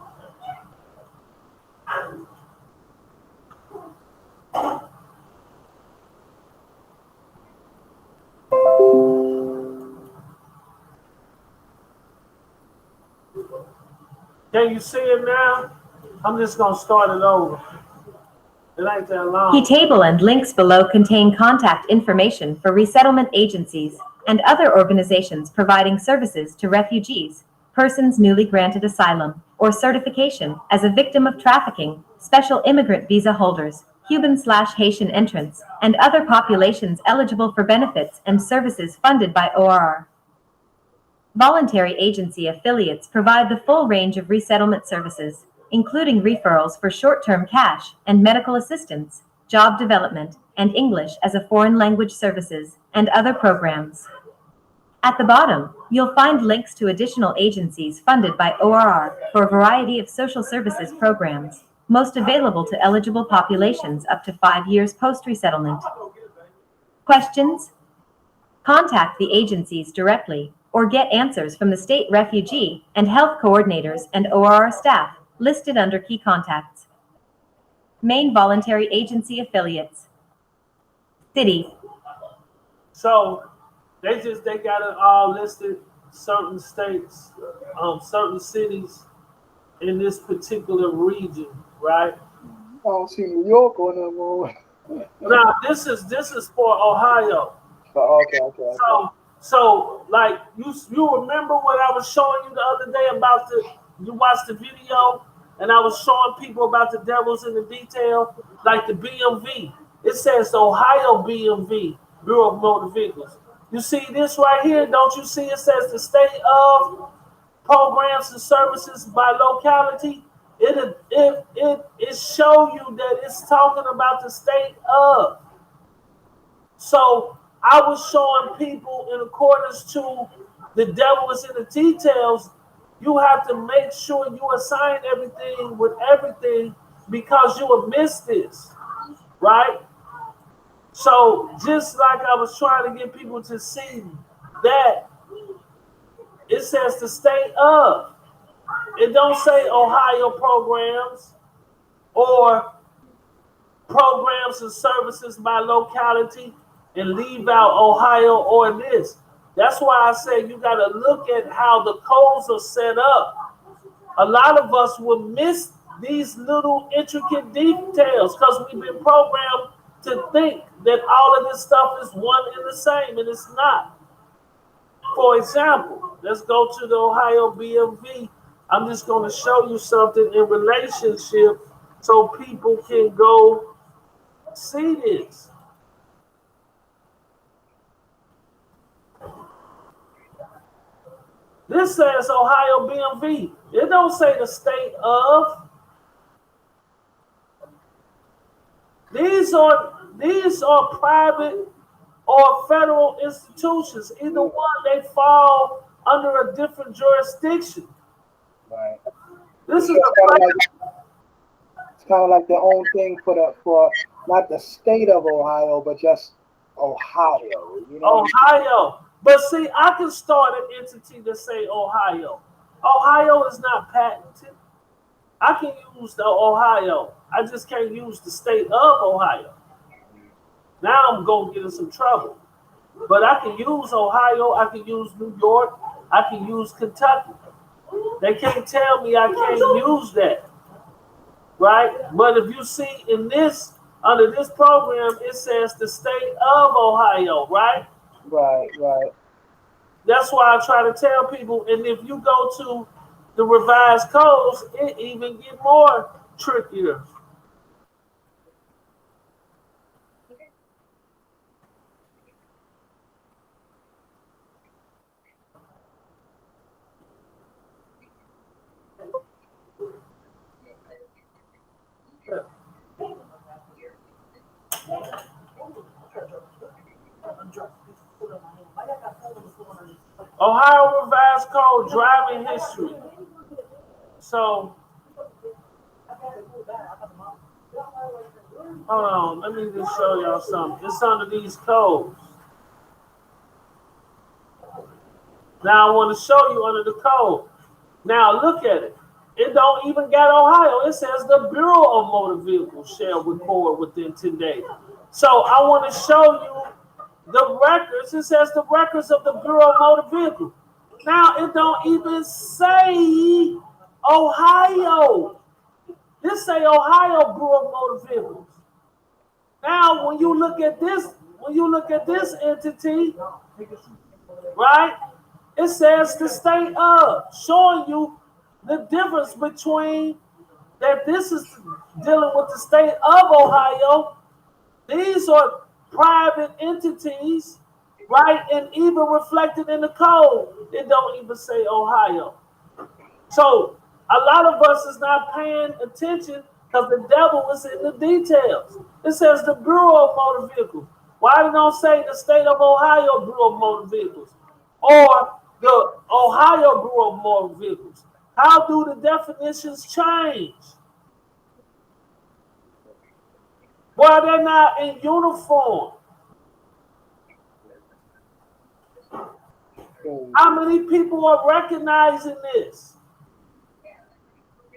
Can you see it now? I'm just gonna start it over. It ain't that long. Key table and links below contain contact information for resettlement agencies and other organizations providing services to refugees, persons newly granted asylum, or certification as a victim of trafficking, special immigrant visa holders, Cuban/Haitian entrants, and other populations eligible for benefits and services funded by ORR. Voluntary agency affiliates provide the full range of resettlement services, including referrals for short-term cash and medical assistance, job development, and English as a foreign language services, and other programs. At the bottom, you'll find links to additional agencies funded by ORR for a variety of social services programs, most available to eligible populations up to 5 years post-resettlement. Questions? Contact the agencies directly or get answers from the state refugee and health coordinators and ORR staff listed under key contacts. Main voluntary agency affiliates. City. So they got it all listed, certain states, certain cities in this particular region, right? I don't see New York on them. More. Now this is for Ohio. Okay. So like you remember what I was showing you the other day about you watched the video and I was showing people about the devils in the detail, like the BMV. It says the Ohio BMV, Bureau of Motor Vehicles. You see this right here? Don't you see it says the state of programs and services by locality? It show you that it's talking about the state of. So I was showing people in accordance to the devil is in the details. You have to make sure you assign everything with everything because you will miss this, right? So just like I was trying to get people to see that it says the state of. It don't say Ohio programs or programs and services by locality and leave out Ohio or this. That's why I say you got to look at how the codes are set up. A lot of us will miss these little intricate details because we've been programmed to think that all of this stuff is one and the same, and it's not. For example, let's go to the Ohio BMV. I'm just going to show you something in relationship so people can go see this. This says Ohio BMV. It don't say the state of. These are private or federal institutions. Either one, they fall under a different jurisdiction. Right. This is it's kind of like their own thing for not the state of Ohio, but just Ohio. You know? Ohio. But see, I can start an entity to say Ohio. Ohio is not patented. I can use the Ohio. I just can't use the state of Ohio. Now I'm going to get in some trouble. But I can use Ohio. I can use New York. I can use Kentucky. They can't tell me I can't use that. Right? But if you see in this, under this program, it says the state of Ohio, right? Right. That's why I try to tell people, and if you go to the revised codes, it even get more trickier. Ohio Revised Code driving history. So, hold on, let me just show y'all something. It's under these codes. Now I want to show you under the code. Now look at it. It don't even got Ohio. It says the Bureau of Motor Vehicles shall record within 10 days. So I want to show you the records. It says the records of the Bureau of Motor Vehicles. Now it don't even say Ohio. This say Ohio Bureau of Motor Vehicles. Now when you look at this entity, right? It says the state of, showing you the difference between that this is dealing with the state of Ohio. These are private entities, right? And even reflected in the code, it don't even say Ohio. So a lot of us is not paying attention because the devil is in the details. It says the Bureau of Motor Vehicles. Why don't say the state of Ohio Bureau of Motor Vehicles or the Ohio Bureau of Motor Vehicles? How do the definitions change? Well, they're not in uniform. How many people are recognizing this?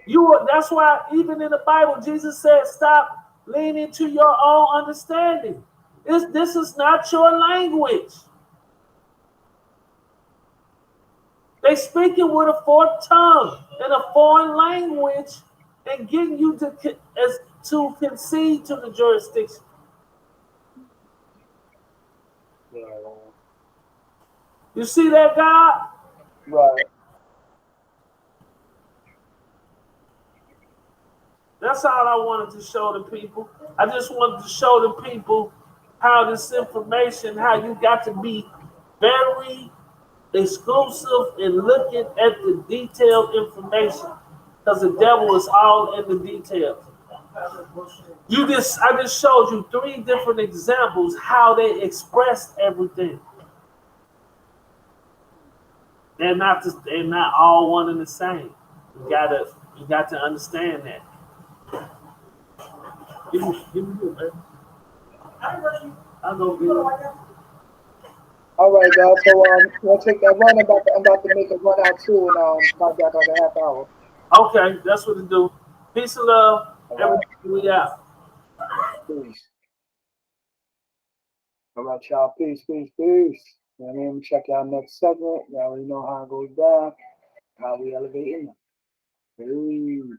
That's why even in the Bible, Jesus said, stop leaning to your own understanding. This is not your language. They speaking with a forked tongue in a foreign language and getting you to concede to the jurisdiction. You see that, God? Right. That's all I wanted to show the people. I just wanted to show the people how this information, how you got to be very exclusive in looking at the detailed information. Because the devil is all in the details. I just showed you 3 different examples how they expressed everything. They're not all one and the same. You got to understand that. Give me man. I'll go get it. All right, guys. So we'll take that run. I'm about to make a run out too, and come back like a half hour. Okay, that's what it do. Peace and love. Everybody, we out. Peace. All right, y'all. Peace, peace, peace. You know what I mean? Check y'all next segment. Y'all already know how it goes down. How we elevating them. Peace.